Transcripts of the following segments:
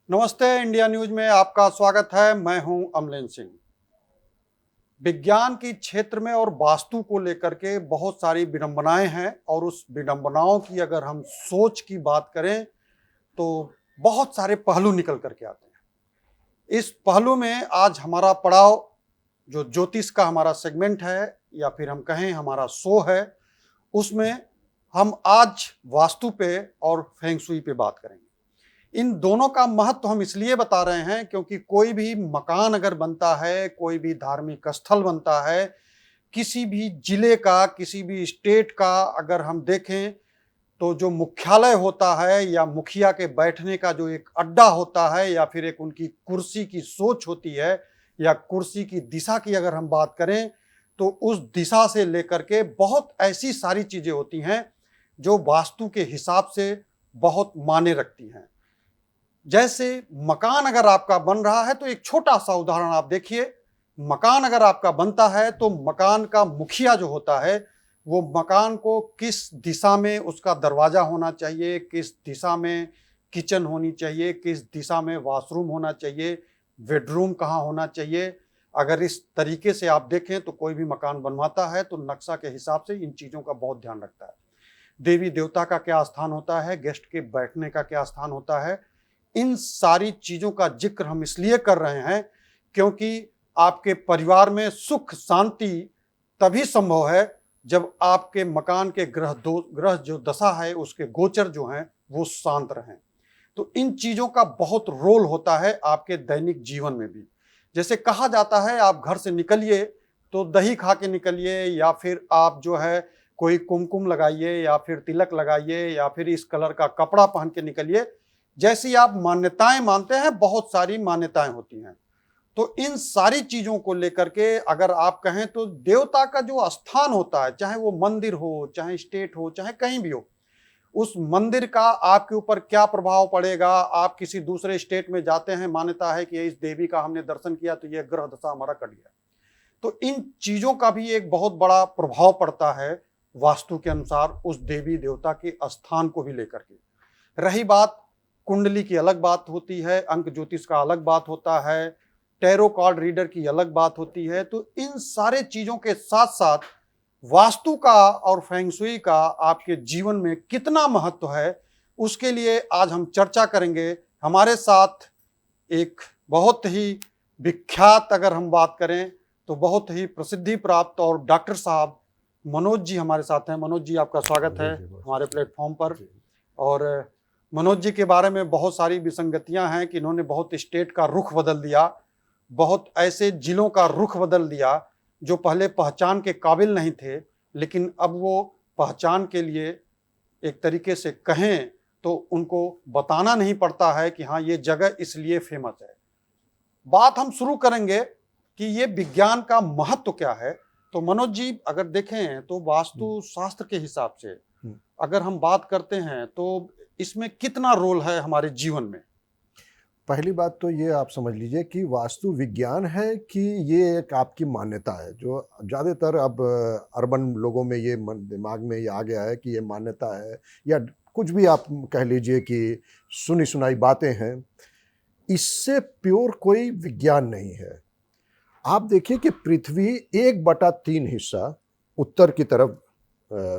नमस्ते, India news में आपका स्वागत है। मैं हूं अमलेन सिंह। विज्ञान की क्षेत्र में और वास्तु को लेकर के बहुत सारी विडंबनाएं हैं और उस विडंबनाओं की अगर हम सोच की बात करें तो बहुत सारे पहलू निकल करके आते हैं। इस पहलू में आज हमारा पड़ाव जो ज्योतिष का हमारा सेगमेंट है या फिर हम कहें हमारा शो है, उसमें हम आज वास्तु पे और फेंग शुई पे बात करेंगे। इन दोनों का महत्व हम इसलिए बता रहे हैं क्योंकि कोई भी मकान अगर बनता है, कोई भी धार्मिक स्थल बनता है, किसी भी जिले का, किसी भी स्टेट का अगर हम देखें तो जो मुख्यालय होता है या मुखिया के बैठने का जो एक अड्डा होता है या फिर एक उनकी कुर्सी की सोच होती है या कुर्सी की दिशा की अगर हम बात करें तो उस दिशा से लेकर के बहुत ऐसी सारी चीजें होती हैं जो वास्तु के हिसाब से बहुत मायने रखती हैं। जैसे मकान अगर आपका बन रहा है तो एक छोटा सा उदाहरण आप देखिए। मकान अगर आपका बनता है तो मकान का मुखिया जो होता है वो मकान को किस दिशा में उसका दरवाजा होना चाहिए, किस दिशा में किचन होनी चाहिए, किस दिशा में वॉशरूम होना चाहिए, बेडरूम कहाँ होना चाहिए। अगर इस तरीके से आप देखें तो कोई भी मकान बनवाता है तो नक्शा के हिसाब से इन चीज़ों का बहुत ध्यान रखता है। देवी देवता का क्या स्थान होता है, गेस्ट के बैठने का क्या स्थान होता है, इन सारी चीजों का जिक्र हम इसलिए कर रहे हैं क्योंकि आपके परिवार में सुख शांति तभी संभव है जब आपके मकान के ग्रह जो दशा है उसके गोचर जो हैं वो शांत रहें। तो इन चीजों का बहुत रोल होता है आपके दैनिक जीवन में भी। जैसे कहा जाता है आप घर से निकलिए तो दही खा के निकलिए, या फिर आप जो है कोई कुमकुम लगाइए या फिर तिलक लगाइए या फिर इस कलर का कपड़ा पहन के निकलिए। जैसी आप मान्यताएं मानते हैं, बहुत सारी मान्यताएं होती हैं। तो इन सारी चीजों को लेकर के अगर आप कहें तो देवता का जो स्थान होता है, चाहे वो मंदिर हो, चाहे स्टेट हो, चाहे कहीं भी हो, उस मंदिर का आपके ऊपर क्या प्रभाव पड़ेगा। आप किसी दूसरे स्टेट में जाते हैं, मान्यता है कि इस देवी का हमने दर्शन किया तो यह ग्रह दशा हमारा कट गया। तो इन चीजों का भी एक बहुत बड़ा प्रभाव पड़ता है वास्तु के अनुसार उस देवी देवता के स्थान को भी लेकर के। रही बात कुंडली की, अलग बात होती है, अंक ज्योतिष का अलग बात होता है, टैरो कार्ड रीडर की अलग बात होती है। तो इन सारे चीजों के साथ साथ वास्तु का और फेंग शुई का आपके जीवन में कितना महत्व है, उसके लिए आज हम चर्चा करेंगे। हमारे साथ एक बहुत ही विख्यात, अगर हम बात करें तो बहुत ही प्रसिद्धि प्राप्त और डॉक्टर साहब मनोज जी हमारे साथ हैं। मनोज जी, आपका स्वागत है हमारे प्लेटफॉर्म पर। और मनोज जी के बारे में बहुत सारी विसंगतियां हैं कि इन्होंने बहुत स्टेट का रुख बदल दिया, बहुत ऐसे जिलों का रुख बदल दिया जो पहले पहचान के काबिल नहीं थे, लेकिन अब वो पहचान के लिए एक तरीके से कहें तो उनको बताना नहीं पड़ता है कि हाँ ये जगह इसलिए फेमस है। बात हम शुरू करेंगे कि ये विज्ञान का महत्व क्या है। तो मनोज जी, अगर देखें तो वास्तु शास्त्र के हिसाब से अगर हम बात करते हैं तो इसमें कितना रोल है हमारे जीवन में? पहली बात तो ये आप समझ लीजिए कि वास्तु विज्ञान है कि ये एक आपकी मान्यता है, जो ज़्यादातर अब अर्बन लोगों में ये दिमाग में ये आ गया है कि ये मान्यता है, या कुछ भी आप कह लीजिए कि सुनी सुनाई बातें हैं। इससे प्योर कोई विज्ञान नहीं है। आप देखिए कि पृथ्वी 1/3 हिस्सा उत्तर की तरफ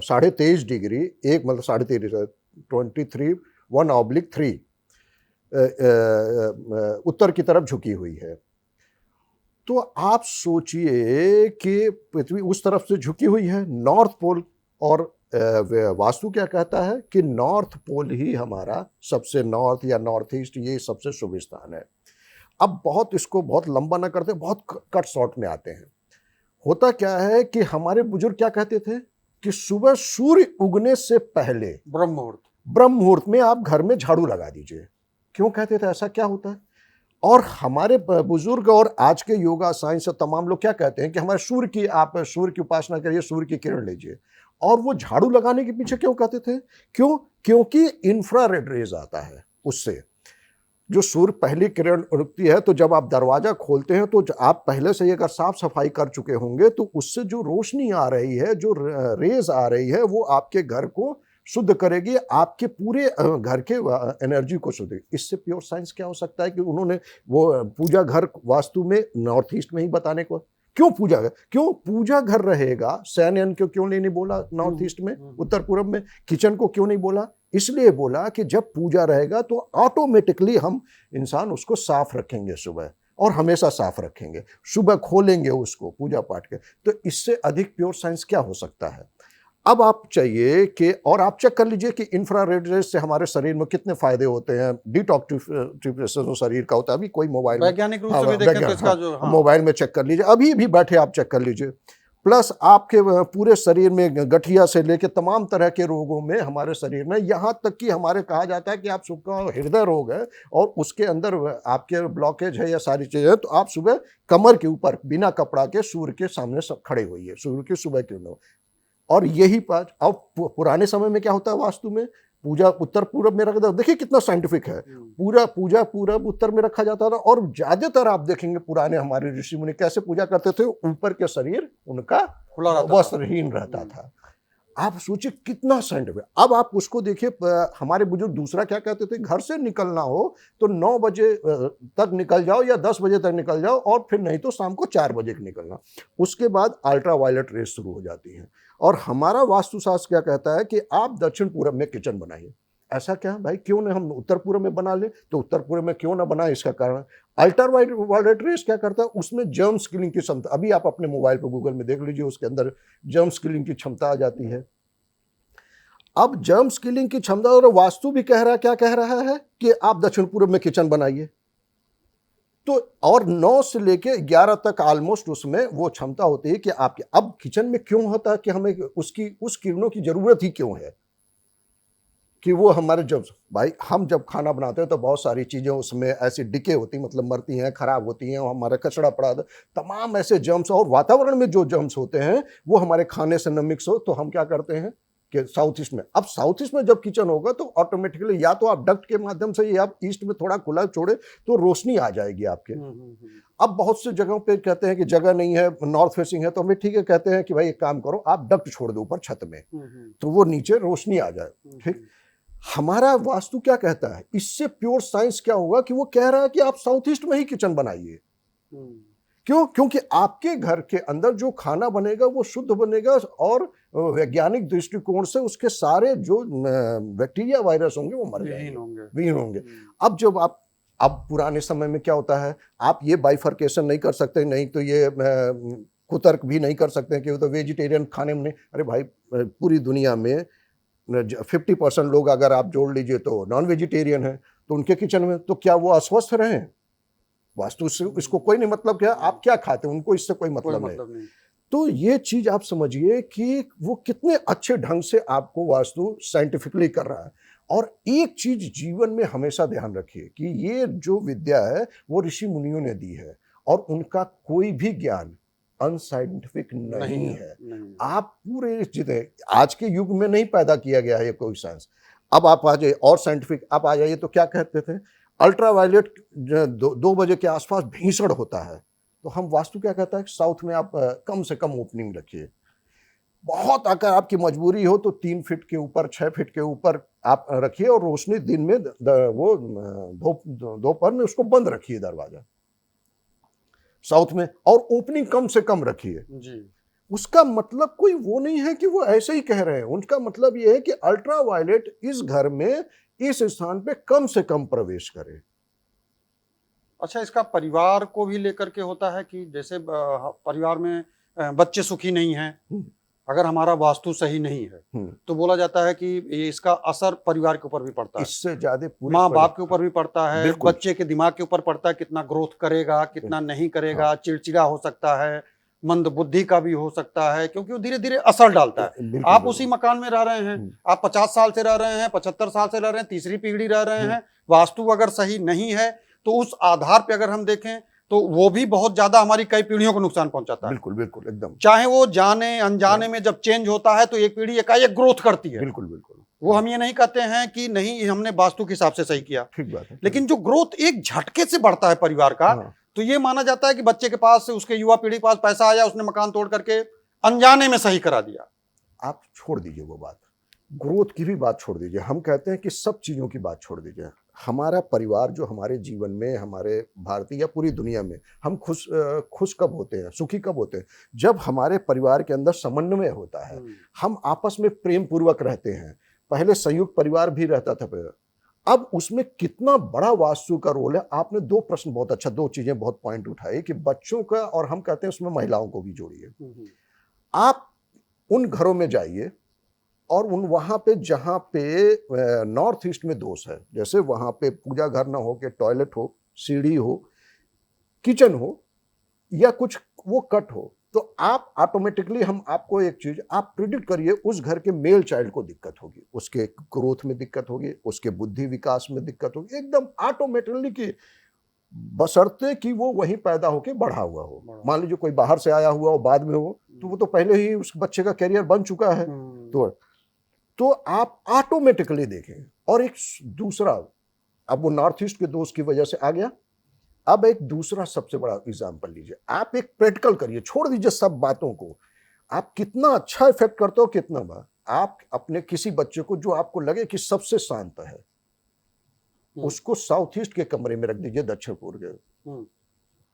23.5 डिग्री, एक मतलब 23.5 23 1/3 उत्तर की तरफ झुकी हुई है। तो आप सोचिए कि पृथ्वी उस तरफ से झुकी हुई है, नॉर्थ पोल, और वास्तु क्या कहता है कि नॉर्थ पोल ही हमारा सबसे नॉर्थ या नॉर्थ ईस्ट ये सबसे शुभ स्थान है। अब बहुत इसको बहुत लंबा ना करते, बहुत कट शॉर्ट में आते हैं। होता क्या है कि हमारे बुजुर्ग क्या कहते थे कि सुबह सूर्य उगने से पहले ब्रह्म मुहूर्त में आप घर में झाड़ू लगा दीजिए। क्यों कहते थे, ऐसा क्या होता है? और हमारे बुजुर्ग और आज के योगा साइंस से तमाम लोग क्या कहते हैं कि हमारे आप सूर्य की उपासना करिए, सूर्य की किरण लीजिए। और वो झाड़ू लगाने के पीछे क्यों कहते थे? क्योंकि इंफ्रारेड रेज आता है उससे। जो सूर्य पहली किरण उगती है तो जब आप दरवाजा खोलते हैं तो आप पहले से ही अगर साफ सफाई कर चुके होंगे तो उससे जो रोशनी आ रही है, जो रेज आ रही है, वो आपके घर को शुद्ध करेगी, आपके पूरे घर के एनर्जी को शुद्ध। इससे प्योर साइंस क्या हो सकता है कि उन्होंने वो पूजा घर वास्तु में नॉर्थ ईस्ट में ही बताने को। क्यों पूजा घर, क्यों पूजा घर रहेगा, शयनयान को क्यों नहीं बोला नॉर्थ ईस्ट में, उत्तर पूर्व में किचन को क्यों नहीं बोला? इसलिए बोला कि जब पूजा रहेगा तो ऑटोमेटिकली हम इंसान उसको साफ रखेंगे सुबह, और हमेशा साफ रखेंगे, सुबह खोलेंगे उसको पूजा पाठ के। तो इससे अधिक प्योर साइंस क्या हो सकता है? अब आप चाहिए कि, और आप चेक कर लीजिए कि इंफ्रारेड रेस से हमारे शरीर में कितने फायदे होते हैं, डिटॉक्सिफिकेशन शरीर का होता है। अभी कोई मोबाइल वैज्ञानिक रूप से भी देखें तो इसका जो मोबाइल में चेक कर लीजिए, अभी भी बैठे आप चेक कर लीजिए। प्लस आपके पूरे शरीर में गठिया से लेके तमाम तरह के रोगों में हमारे शरीर में, यहाँ तक कि हमारे कहा जाता है कि आप सुबह हृदय रोग है और उसके अंदर आपके ब्लॉकेज है या सारी चीज़ें, तो आप सुबह कमर के ऊपर बिना कपड़ा के सूर्य के सामने सब खड़े होइए, सूर्य की सुबह किरणों। और यही बात अब पुराने समय में क्या होता है, वास्तु में पूजा उत्तर पूरब में रख दो। देखिए कितना साइंटिफिक है, पूरा पूजा पूरब उत्तर में रखा जाता था। और ज्यादातर आप देखेंगे पुराने हमारे ऋषि मुनि कैसे पूजा करते थे, ऊपर के शरीर उनका वस्त्रहीन रहता था। आप सोचिए कितना साइंटिफिक। अब आप उसको देखिए, हमारे बुजुर्ग दूसरा क्या कहते थे, घर से निकलना हो तो 9 बजे तक निकल जाओ या 10 बजे तक निकल जाओ, और फिर नहीं तो शाम को 4 बजे निकलना। उसके बाद अल्ट्रा वायलेट रेस शुरू हो जाती है। और हमारा वास्तुशास्त्र क्या कहता है कि आप दक्षिण पूरब में किचन बनाइए। ऐसा क्या भाई, क्यों ना हम उत्तर पूर्व में बना लें? तो उत्तर पूर्व में क्यों ना बनाए, इसका कारण अल्ट्रा वायलेट रेस क्या करता है, उसमें जर्म्स किलिंग की क्षमता। अभी आप अपने मोबाइल पर गूगल में देख लीजिए, उसके अंदर जर्म्स किलिंग की क्षमता आ जाती है। अब जर्म्स किलिंग की क्षमता, और वास्तु भी कह रहा है, क्या कह रहा है कि आप दक्षिण पूर्व में किचन बनाइए। तो और 9 से लेके 11 तक ऑलमोस्ट उसमें वो क्षमता होती है कि आपके, अब किचन में क्यों होता है कि हमें उस किरणों की जरूरत ही क्यों है कि वो हमारे, जब भाई हम जब खाना बनाते हैं तो बहुत सारी चीजें उसमें ऐसी डिके होती, मतलब मरती हैं, खराब होती हैं, और हमारा कचरा पड़ा था, तमाम ऐसे जर्म्स, और वातावरण में जो जर्म्स होते हैं वो हमारे खाने से न मिक्स हो। तो हम क्या करते हैं कि साउथ ईस्ट में, अब साउथ ईस्ट में जब किचन होगा तो ऑटोमेटिकली या तो आप डक्ट के माध्यम से, या आप ईस्ट में थोड़ा खुला छोड़े तो रोशनी आ जाएगी आपके। अब बहुत से जगहों पे कहते हैं कि जगह नहीं है, नॉर्थ फेसिंग है, तो हमें ठीक है, कहते हैं कि भाई एक काम करो, आप डक्ट छोड़ दो ऊपर छत में, तो वो नीचे रोशनी आ जाए। ठीक, हमारा वास्तु क्या कहता है, इससे प्योर साइंस क्या होगा कि वो कह रहा है कि आप साउथ ईस्ट में ही किचन बनाइए। क्यों? क्योंकि आपके घर के अंदर जो खाना बनेगा वो शुद्ध बनेगा, और वैज्ञानिक दृष्टिकोण से उसके सारे जो बैक्टीरिया वायरस होंगे वो मर जाएंगे, विहीन होंगे। अब जब आप, अब पुराने समय में क्या होता है, आप ये बाइफर्केशन नहीं कर सकते, नहीं तो ये कुतर्क भी नहीं कर सकते कि वो तो वेजिटेरियन खाने में नहीं। अरे भाई, पूरी दुनिया में 50% लोग अगर आप जोड़ लीजिए तो नॉन वेजिटेरियन है, तो उनके किचन में तो क्या वो अस्वस्थ रहें? वास्तु से इसको कोई नहीं मतलब, क्या आप क्या खाते हैं उनको इससे कोई मतलब नहीं। तो ये चीज आप समझिए कि वो कितने अच्छे ढंग से आपको वास्तु साइंटिफिकली कर रहा है। और एक चीज जीवन में हमेशा ध्यान रखिए कि ये जो विद्या है वो ऋषि मुनियों ने दी है, और उनका कोई भी ज्ञान अनसाइंटिफिक नहीं है। आप पूरे जितने आज के युग में नहीं पैदा किया गया है कोई साइंस। अब आप आ जाइए और साइंटिफिक, आप आ जाइए तो क्या कहते थे, अल्ट्रावायलेट 2 बजे के आसपास भीषण होता है। तो हम वास्तु क्या कहता है, साउथ में आप कम से कम ओपनिंग रखिए। बहुत अगर आपकी मजबूरी हो तो 3 फीट के ऊपर, 6 फीट के ऊपर आप रखिए, और रोशनी दिन में वो दोपहर में उसको बंद रखिए दरवाजा साउथ में, और ओपनिंग कम से कम रखिए जी। उसका मतलब कोई वो नहीं है कि वो ऐसे ही कह रहे हैं, उनका मतलब ये है कि अल्ट्रावायलेट इस घर में, इस स्थान पे कम से कम प्रवेश करे। अच्छा, इसका परिवार को भी लेकर के होता है कि जैसे परिवार में बच्चे सुखी नहीं हैं, अगर हमारा वास्तु सही नहीं है तो बोला जाता है कि इसका असर परिवार के ऊपर भी पड़ता है, इससे ज्यादा माँ बाप के ऊपर भी पड़ता है, बच्चे के दिमाग के ऊपर पड़ता है, कितना ग्रोथ करेगा, कितना नहीं करेगा, चिड़चिड़ा हो सकता है, मंद बुद्धि का भी हो सकता है, क्योंकि वो धीरे धीरे असर डालता है। आप उसी मकान में रह रहे हैं, आप 50 साल से रह रहे हैं, 75 साल से रह रहे हैं, तीसरी पीढ़ी रह रहे हैं, वास्तु अगर सही नहीं है तो उस आधार पे अगर हम देखें तो वो भी बहुत ज्यादा हमारी कई पीढ़ियों को नुकसान पहुंचाता है। बिल्कुल बिल्कुल एकदम, चाहे वो जाने अनजाने में जब चेंज होता है तो एक पीढ़ी एकाएक ग्रोथ करती है। बिल्कुल बिल्कुल, वो हम ये नहीं कहते हैं कि नहीं हमने वास्तु के हिसाब से सही किया, ठीक बात है, लेकिन जो ग्रोथ एक झटके से बढ़ता है परिवार का, तो ये माना जाता है कि बच्चे के पास, उसके युवा पीढ़ी के पास पैसा आया, उसने मकान तोड़ करके अनजाने में सही करा दिया। आप छोड़ दीजिए वो बात, ग्रोथ की भी बात छोड़ दीजिए, हम कहते हैं कि सब चीज़ों की बात छोड़ दीजिए। हमारा परिवार जो हमारे जीवन में, हमारे भारतीय या पूरी दुनिया में हम खुश कब होते हैं, सुखी कब होते हैं? जब हमारे परिवार के अंदर समन्वय होता है, हम आपस में प्रेम पूर्वक रहते हैं। पहले संयुक्त परिवार भी रहता था पहले। अब उसमें कितना बड़ा वास्तु का रोल है। आपने 2 प्रश्न बहुत अच्छा, 2 चीज़ें बहुत पॉइंट उठाई कि बच्चों का, और हम कहते हैं उसमें महिलाओं को भी जोड़िए। आप उन घरों में जाइए और उन वहाँ पे जहाँ पे नॉर्थ ईस्ट में दोष है, जैसे वहाँ पे पूजा घर ना हो के टॉयलेट हो, सीढ़ी हो, किचन हो या कुछ वो कट हो, तो आप ऑटोमेटिकली, हम आपको एक चीज़ आप प्रिडिक्ट करिए, उस घर के मेल चाइल्ड को दिक्कत होगी, उसके ग्रोथ में दिक्कत होगी, उसके बुद्धि विकास में दिक्कत होगी, एकदम ऑटोमेटिकली कि बशर्ते कि वो वहीं पैदा होके बढ़ा हुआ हो। मान लीजिए कोई बाहर से आया हुआ हो, बाद में हो, तो वो तो पहले ही उस बच्चे का कैरियर बन चुका है। तो आप ऑटोमेटिकली देखें। और एक दूसरा, अब वो नॉर्थ ईस्ट के दोस्त की वजह से आ गया, अब एक दूसरा सबसे बड़ा एग्जाम्पल लीजिए, आप एक प्रैक्टिकल करिए, छोड़ दीजिए सब बातों को। आप कितना अच्छा इफेक्ट करते हो, कितना बार आप अपने किसी बच्चे को जो आपको लगे कि सबसे शांत है, उसको साउथ ईस्ट के कमरे में रख दीजिए, दक्षिण पूर्व के,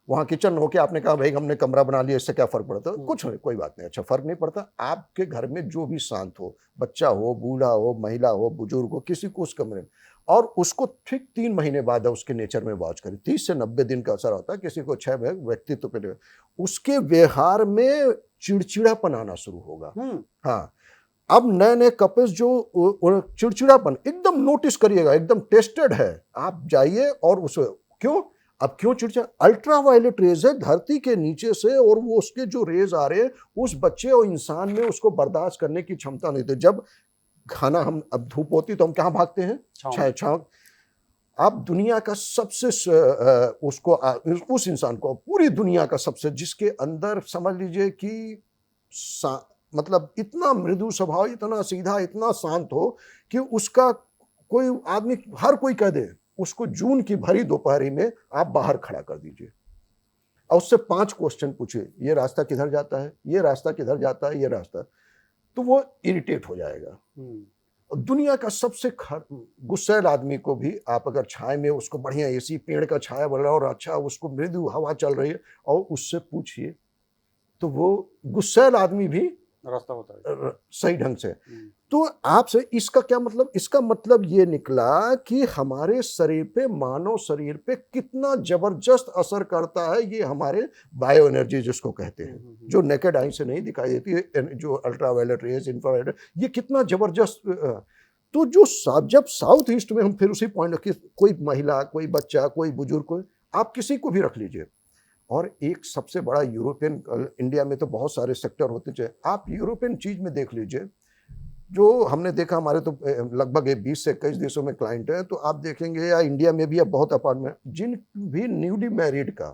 वहां किचन हो के आपने कहा भाई हमने कमरा बना लिया, इससे क्या फर्क पड़ता है? कुछ नहीं, कोई बात नहीं, अच्छा फर्क नहीं पड़ता। आपके घर में जो भी शांत हो, बच्चा हो, बूढ़ा हो, महिला हो, बुजुर्ग हो, किसी को उस कमरे में, और उसको ठीक 3 महीने बाद उसके नेचर में वॉच करें। 30 से 90 दिन का असर होता है, किसी को 6 व्यक्तित्व पे, उसके व्यवहार में चिड़चिड़ापन आना शुरू होगा। हाँ, अब नए नए कपल्स जो चिड़चिड़ापन एकदम नोटिस करिएगा, एकदम टेस्टेड है, आप जाइए और उस अब क्यों चिड़चिड़ा? अल्ट्रावायलेट रेज है धरती के नीचे से, और वो उसके जो रेज आ रहे हैं, उस बच्चे और इंसान में उसको बर्दाश्त करने की क्षमता नहीं थी। जब खाना, हम अब धूप होती तो हम कहाँ भागते हैं? छांव। अब दुनिया का सबसे उस इंसान को, पूरी दुनिया का सबसे, जिसके अंदर समझ लीजिए कि मतलब इतना मृदु स्वभाव, इतना सीधा, इतना शांत हो कि उसका कोई आदमी, हर कोई कह दे, उसको जून की भरी दोपहरी में आप बाहर खड़ा कर दीजिए और उससे 5 क्वेश्चन पूछिए, ये रास्ता किधर जाता है, ये रास्ता किधर जाता है, ये रास्ता, तो वो इरिटेट हो जाएगा। दुनिया का सबसे गुस्सैल आदमी को भी आप अगर छाए में उसको बढ़िया एसी, पेड़ का छाया बढ़ रहा है और अच्छा उसको मृदु हवा चल रही है और उससे पूछिए, तो वो गुस्सैल आदमी भी रास्ता बताए सही ढंग से। तो आपसे इसका क्या मतलब? इसका मतलब ये निकला कि हमारे शरीर पे, मानव शरीर पे कितना जबरदस्त असर करता है ये हमारे बायो एनर्जी जिसको कहते हैं, जो नेकेड आई से नहीं दिखाई देती है, जो अल्ट्रावायलेट रेज, इंफ्रारेड, ये कितना जबरदस्त। तो जो जब साउथ ईस्ट में, हम फिर उसी पॉइंट की, कोई महिला, कोई बच्चा, कोई बुजुर्ग, कोई आप किसी को भी रख लीजिए, और एक सबसे बड़ा यूरोपियन, इंडिया में तो बहुत सारे सेक्टर होते हैं, आप यूरोपियन चीज में देख लीजिए, जो हमने देखा, हमारे तो लगभग 20 से 21 देशों में क्लाइंट है, तो आप देखेंगे, या इंडिया में भी अब बहुत अपार्टमेंट, जिन भी न्यूली मैरिड का,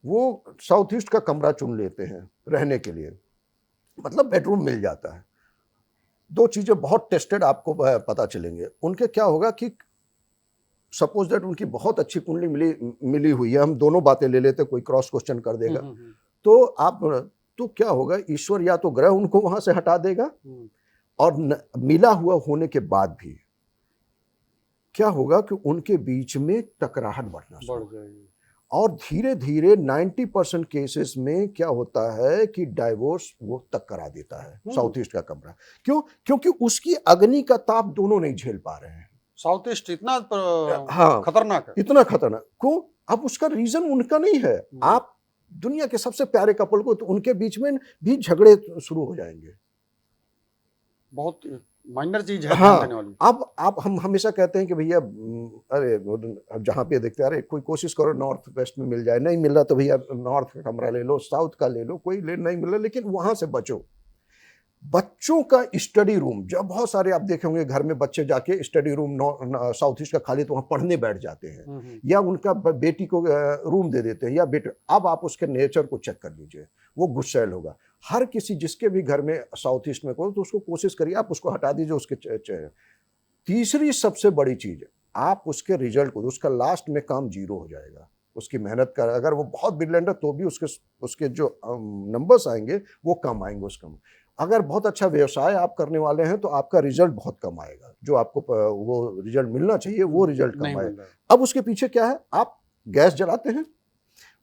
वो साउथ ईस्ट का कमरा चुन लेते हैं रहने के लिए, मतलब बेडरूम मिल जाता है। 2 चीजें बहुत टेस्टेड आपको पता चलेंगे। उनके क्या होगा कि सपोज दैट उनकी बहुत अच्छी कुंडली मिली हुई है, हम दोनों बातें ले लेते, कोई क्रॉस क्वेश्चन कर देगा, तो क्या होगा, ईश्वर या तो ग्रह उनको वहां से हटा देगा, और मिला हुआ होने के बाद भी क्या होगा कि उनके बीच में टकराहट बढ़ना शुरू हो जाएगी, और धीरे धीरे 90% केसेस में क्या होता है कि डाइवोर्स वो तक करा देता है साउथ ईस्ट का कमरा। क्यों? क्योंकि उसकी अग्नि का ताप दोनों नहीं झेल पा रहे हैं। साउथ ईस्ट इतना हाँ, खतरनाक है, इतना खतरनाक क्यों? अब उसका रीजन उनका नहीं है। आप दुनिया के सबसे प्यारे कपल को, तो उनके बीच में भी झगड़े शुरू हो जाएंगे, बहुत माइनर चीज है। हाँ, अब आप, हम हमेशा कहते हैं कि भैया, अरे अब जहाँ पे देखते हैं, अरे कोई कोशिश करो नॉर्थ वेस्ट में मिल जाए, नहीं मिल रहा तो भैया नॉर्थ का कमरा ले लो, साउथ का ले लो, कोई नहीं मिल रहा, लेकिन वहां से बचो। बच्चों का स्टडी रूम, जब बहुत सारे आप देखे होंगे घर में बच्चे जाके स्टडी रूम साउथ ईस्ट का खाली, तो वहां पढ़ने बैठ जाते हैं, या उनका बेटी को रूम दे देते हैं, या बेटे। अब आप उसके नेचर को चेक कर लीजिए, वो गुस्सैल होगा। हर किसी जिसके भी घर में साउथ ईस्ट में को, तो उसको कोशिश करिए आप उसको हटा दीजिए उसके तीसरी सबसे बड़ी चीज, आप उसके रिजल्ट को, उसका लास्ट में काम 0 हो जाएगा। उसकी मेहनत कर, अगर वो बहुत ब्रिलियंट है तो भी उसके जो नंबर्स आएंगे वो कम आएंगे उसका। अगर बहुत अच्छा व्यवसाय आप करने वाले हैं तो आपका रिजल्ट बहुत कम आएगा, जो आपको वो रिजल्ट मिलना चाहिए वो रिजल्ट नहीं कम मिल आएगा। रहा अब उसके पीछे क्या है, आप गैस जलाते हैं,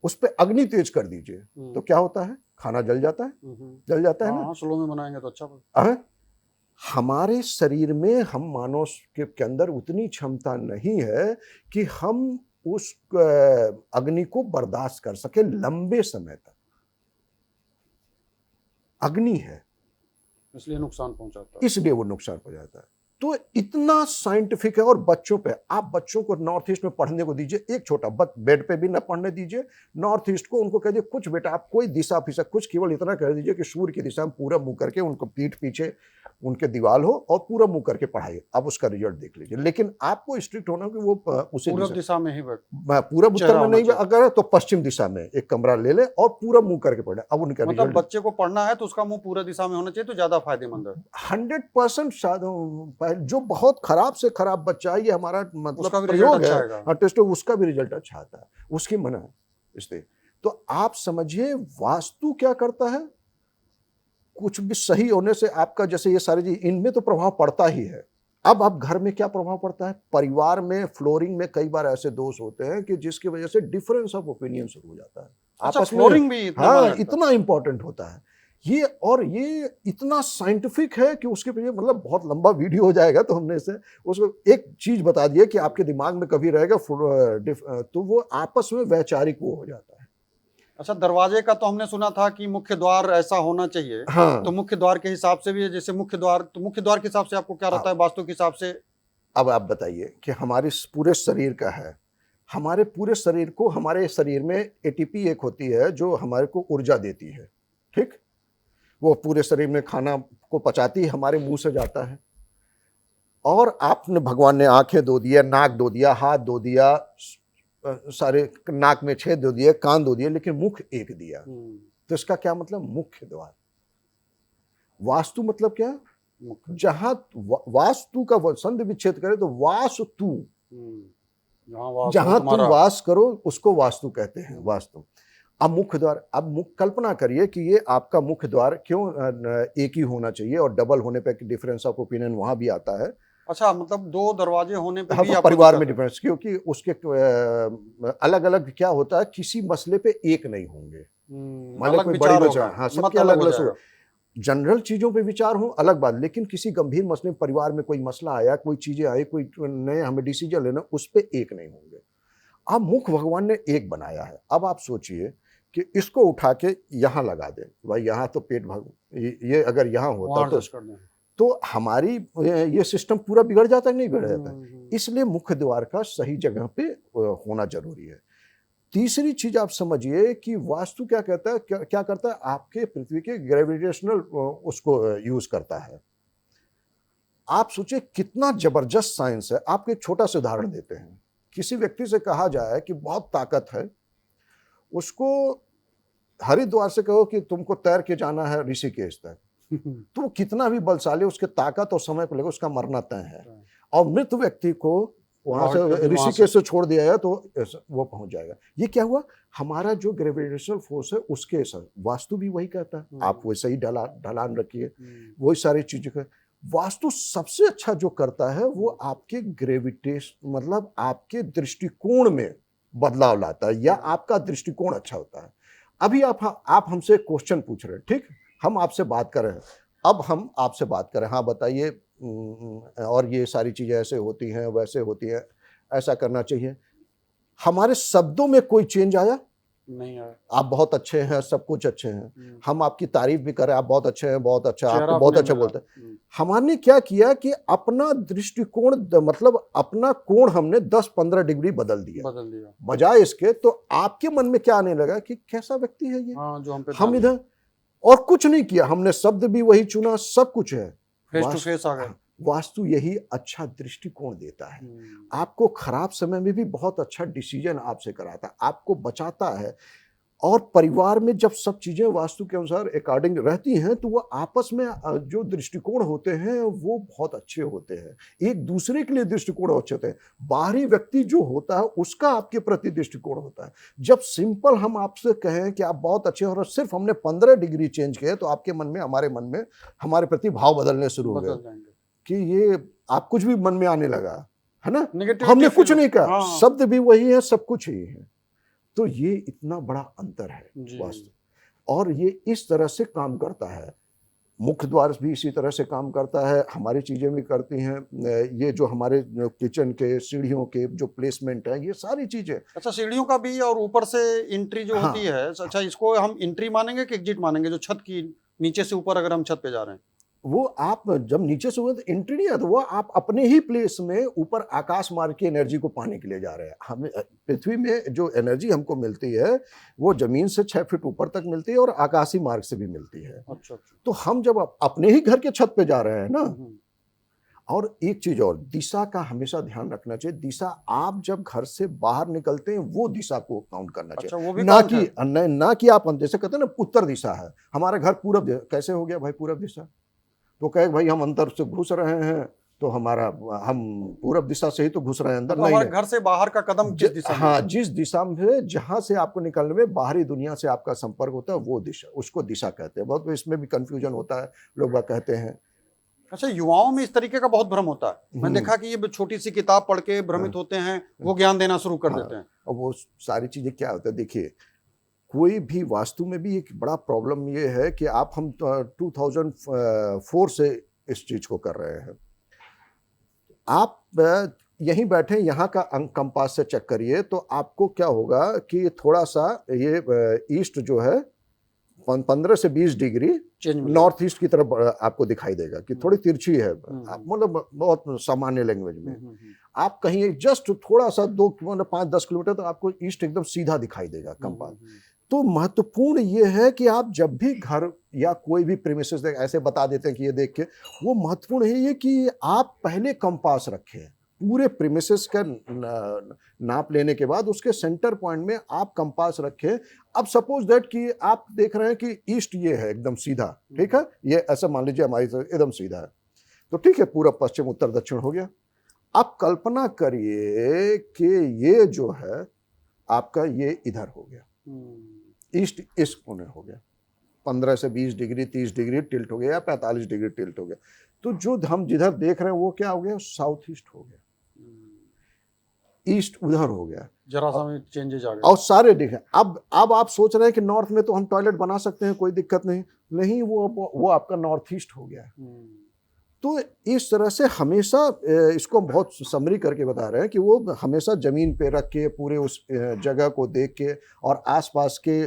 उस पर अग्नि तेज कर दीजिए, है। तो क्या होता है, खाना जल जाता है, जल जाता है ना। हाँ, स्लो में बनाएंगे तो अच्छा अरे हमारे शरीर में, हम मानव के अंदर उतनी क्षमता नहीं है कि हम उस अग्नि को बर्दाश्त कर सके लंबे समय तक। अग्नि है, इसलिए नुकसान पहुंचाता है। इसलिए वो नुकसान हो जाता है। तो इतना साइंटिफिक है। और बच्चों पे, आप बच्चों को नॉर्थ ईस्ट में पढ़ने को दीजिए, एक छोटा बेड पे भी ना पढ़ने दीजिए, नॉर्थ ईस्ट को उनको कह दीजिए कुछ बेटा आप कोई दिशा फिशा कुछ, केवल इतना कह दीजिए कि सूर्य की दिशा में पूरा मुंह करके, उनको पीठ पीछे उनके दीवार हो और पूरा मुंह करके पढ़ाइए, आप उसका रिजल्ट देख लीजिए। लेकिन आपको स्ट्रिक्ट होना कि वो उसी पूरब दिशा, दिशा में ही बैठ पूरब उत्तर चेहरा में होना नहीं, चाहिए। अगर तो पश्चिम दिशा में एक कमरा ले ले और पूरा मुंह करके पढ़े, अब उनका मतलब रिजल्ट बच्चे को पढ़ना है तो उसका मुंह पूरा दिशा में होना चाहिए तो ज्यादा फायदेमंद है। 100% जो बहुत खराब से खराब बच्चा है, ये हमारा मतलब उसका भी प्रयोग रिजल्ट अच्छा है, आएगा। टेस्ट, उसका भी रिजल्ट अच्छा आता है, उसकी मना है इसलिए। तो आप समझिए वास्तु क्या करता है, कुछ भी सही होने से आपका, जैसे ये सारी चीज, इनमें तो प्रभाव पड़ता ही है। अब आप घर में क्या प्रभाव पड़ता है, परिवार में फ्लोरिंग में कई बार ऐसे दोष होते हैं कि जिसकी वजह से डिफरेंस ऑफ ओपिनियन शुरू हो जाता है अच्छा, आपस में। फ्लोरिंग भी इतना मायने हाँ, रखता है। इतना इंपॉर्टेंट होता है ये, और ये इतना साइंटिफिक है कि उसके पीछे मतलब बहुत लंबा वीडियो हो जाएगा, तो हमने इसे उसको एक चीज बता दिया कि आपके दिमाग में कभी रहेगा, तो वो आपस में वैचारिक वो हो जाता है। अच्छा, दरवाजे का तो हमने सुना था कि मुख्य द्वार ऐसा होना चाहिए। हाँ, तो मुख्य द्वार के हिसाब से भी, जैसे मुख्य द्वार, तो मुख्य द्वार के हिसाब से आपको क्या रहता है वास्तु के हिसाब से? अब आप बताइए कि हमारे पूरे शरीर का है, हमारे पूरे शरीर को, हमारे शरीर में एटीपी एक होती है जो हमारे को ऊर्जा देती है, ठीक, वो पूरे शरीर में खाना को पचाती है, हमारे मुंह से जाता है। और आपने, भगवान ने आंखें दो दिया, नाक दो दिया, हाथ दो दिया, सारे नाक में छेद दो दिए, कान दो दिए, लेकिन मुख एक दिया। तो इसका क्या मतलब, मुख्य द्वार। वास्तु मतलब क्या, जहां वास्तु का संधि विच्छेद करे तो वास्तु, जहां तुम वास करो उसको वास्तु कहते हैं, वास्तु। अब मुख्य द्वार, अब कल्पना करिए कि ये आपका मुख्य द्वार क्यों एक ही होना चाहिए, और डबल होने पे डिफरेंस ऑफ ओपिनियन वहां भी आता है। अच्छा, मतलब दो दरवाजे होने पे हाँ, भी तो आपको परिवार में दिक्कत है? डिफरेंस, क्योंकि उसके अलग अलग क्या होता है, किसी मसले पे एक नहीं होंगे। मान लो अलग कोई बड़ी विचार वजह, होगा, हाँ, मत सबके अलग अलग हो अलग जाएगा। जनरल चीजों पे विचार हो अलग बात, लेकिन किसी गंभीर मसले में, परिवार में कोई मसला आया, कोई चीजें आई, कोई नए हमें डिसीजन लेना, उस पे एक नहीं होंगे। अब मुख भगवान ने एक बनाया है। अब आप सोचिए कि इसको उठा के यहाँ लगा दे, भाई यहाँ तो पेट भाग, ये अगर यहाँ होता तो हमारी ये सिस्टम पूरा बिगड़ जाता है, नहीं बिगड़ जाता। इसलिए मुख्य द्वार का सही जगह पे होना जरूरी है। तीसरी चीज आप समझिए कि वास्तु क्या कहता है, क्या करता है, आपके पृथ्वी के ग्रेविटेशनल उसको यूज करता है। आप सोचिए कितना जबरदस्त साइंस है। आपको एक छोटा सा उदाहरण देते हैं। किसी व्यक्ति से कहा जाए कि बहुत ताकत है, उसको हरिद्वार से कहो कि तुमको तैर के जाना है ऋषिकेश तक, तो वो कितना भी बलशाली, उसके ताकत और समय पर लगे, उसका मरना तय है। और मृत व्यक्ति को वहां से ऋषिकेश से छोड़ दिया है तो वो पहुंच जाएगा। ये क्या हुआ, हमारा जो ग्रेविटेशनल फोर्स है उसके साथ वास्तु भी वही कहता है, आप वैसे ही ढलान रखिए, वही सारी चीजें कर। वास्तु सबसे अच्छा जो करता है वो आपके ग्रेविटेशन, मतलब आपके दृष्टिकोण में बदलाव लाता है, या आपका दृष्टिकोण अच्छा होता है। अभी आप हमसे क्वेश्चन पूछ रहे हैं, ठीक, हम आपसे बात कर रहे हैं, अब हम आपसे बात करें, हाँ बताइए, और ये सारी चीजें ऐसे होती हैं, वैसे होती हैं, ऐसा करना चाहिए। हमारे शब्दों में कोई चेंज आया नहीं आया। आप बहुत अच्छे हैं, सब कुछ अच्छे हैं, हम आपकी तारीफ भी करें, आप बहुत अच्छे हैं, बहुत अच्छा, आप बहुत अच्छा बोलते हैं। हमने क्या किया कि अपना दृष्टिकोण, मतलब अपना कोण हमने 10-15 डिग्री बदल दिया बजाय इसके। तो आपके मन में क्या आने लगा कि कैसा व्यक्ति है ये, जो हम इधर, और कुछ नहीं किया हमने, शब्द भी वही चुना, सब कुछ है, फेस टू फेस आ गए। वास्तु यही अच्छा दृष्टिकोण देता है, आपको खराब समय में भी बहुत अच्छा डिसीजन आपसे कराता है, आपको बचाता है। और परिवार में जब सब चीजें वास्तु के अनुसार अकॉर्डिंग रहती हैं तो वो आपस में जो दृष्टिकोण होते हैं वो बहुत अच्छे होते हैं, एक दूसरे के लिए दृष्टिकोण अच्छे होते हैं। बाहरी व्यक्ति जो होता है उसका आपके प्रति दृष्टिकोण होता है। जब सिंपल हम आपसे कहें कि आप बहुत अच्छे हैं और सिर्फ हमने 15 डिग्री चेंज किए तो आपके मन में हमारे प्रति भाव बदलने शुरू हो गए कि ये आप कुछ भी मन में आने लगा है ना, हमने कुछ नहीं कहा, शब्द भी वही है, सब कुछ ही है। तो ये इतना बड़ा अंतर है वास्तव, और ये इस तरह से काम करता है। मुख्य द्वार भी इसी तरह से काम करता है, हमारी चीजें भी करती हैं। ये जो हमारे किचन के सीढ़ियों के जो प्लेसमेंट है, ये सारी चीजें। अच्छा, सीढ़ियों का भी और ऊपर से एंट्री जो होती है, अच्छा इसको हम एंट्री मानेंगे कि एग्जिट मानेंगे? जो छत की नीचे से ऊपर अगर हम छत पे जा रहे हैं, वो आप जब नीचे से हुए तो एंट्री नहीं है, तो वो आप अपने ही प्लेस में ऊपर आकाश मार्ग की एनर्जी को पाने के लिए जा रहे हैं। हमें पृथ्वी में जो एनर्जी हमको मिलती है वो जमीन से 6 फीट ऊपर तक मिलती है और आकाशीय मार्ग से भी मिलती है। अच्छा। तो हम जब अपने ही घर के छत पे जा रहे हैं ना, और एक चीज और, दिशा का हमेशा ध्यान रखना चाहिए। दिशा आप जब घर से बाहर निकलते हैं वो दिशा को काउंट करना चाहिए। अच्छा, वो भी ना कि आप जैसे कहते हैं ना उत्तर दिशा है, हमारा घर पूरब, कैसे हो गया भाई पूरब दिशा? तो कहे भाई हम अंदर से घुस रहे हैं तो हम पूरब दिशा से ही तो घुस रहे हैं अंदर। तो हमारे घर से बाहर का कदम किस दिशा में? हाँ, जिस दिशा में जहां से आपको निकलने में बाहरी दुनिया से आपका संपर्क होता है वो दिशा, उसको दिशा कहते हैं। बहुत इसमें भी कंफ्यूजन होता है, लोग कहते हैं। अच्छा, युवाओं में इस तरीके का बहुत भ्रम होता है। मैंने देखा कि ये छोटी सी किताब पढ़ के भ्रमित होते हैं, वो ज्ञान देना शुरू कर देते हैं। और वो सारी चीजें क्या होता है, देखिए कोई भी वास्तु में भी एक बड़ा प्रॉब्लम ये है कि हम 2004 से इस चीज को कर रहे हैं। आप यहीं बैठे यहाँ का अंक कंपास से चेक करिए तो आपको क्या होगा कि थोड़ा सा ये ईस्ट जो है 15 से 20 डिग्री नॉर्थ ईस्ट की तरफ आपको दिखाई देगा कि थोड़ी तिरछी है। मतलब बहुत सामान्य लैंग्वेज में आप कहीं जस्ट थोड़ा सा 5-10 किलोमीटर तो आपको ईस्ट एकदम सीधा दिखाई देगा कंपास। तो महत्वपूर्ण ये है कि आप जब भी घर या कोई भी प्रीमिसेस ऐसे बता देते हैं कि ये देख के, वो महत्वपूर्ण है ये कि आप पहले कंपास रखें। पूरे प्रीमिसेस का नाप लेने के बाद उसके सेंटर पॉइंट में आप कंपास रखें। अब सपोज दैट कि आप देख रहे हैं कि ईस्ट ये है एकदम सीधा, ठीक है, ये ऐसा मान लीजिए हमारी एकदम सीधा है, तो ठीक है, पूरब पश्चिम उत्तर दक्षिण हो गया। आप कल्पना करिए कि ये जो है आपका ये इधर हो गया, ईस्ट इस कोने हो गया, 15 से 20 डिग्री 30 डिग्री टिल्ट हो गया या 45 डिग्री टिल्ट हो गया। तो जो हम जिधर देख रहे हैं वो क्या हो गया, साउथ ईस्ट हो गया, ईस्ट उधर हो गया, जरा सा में चेंजेस आ गए और सारे दिखे। अब आप सोच रहे हैं कि नॉर्थ में तो हम टॉयलेट बना सकते हैं, कोई दिक्कत नहीं, वो आपका नॉर्थ ईस्ट हो गया। तो इस तरह से हमेशा इसको हम बहुत समरी करके बता रहे हैं कि वो हमेशा जमीन पे रख के पूरे उस जगह को देख के और आसपास के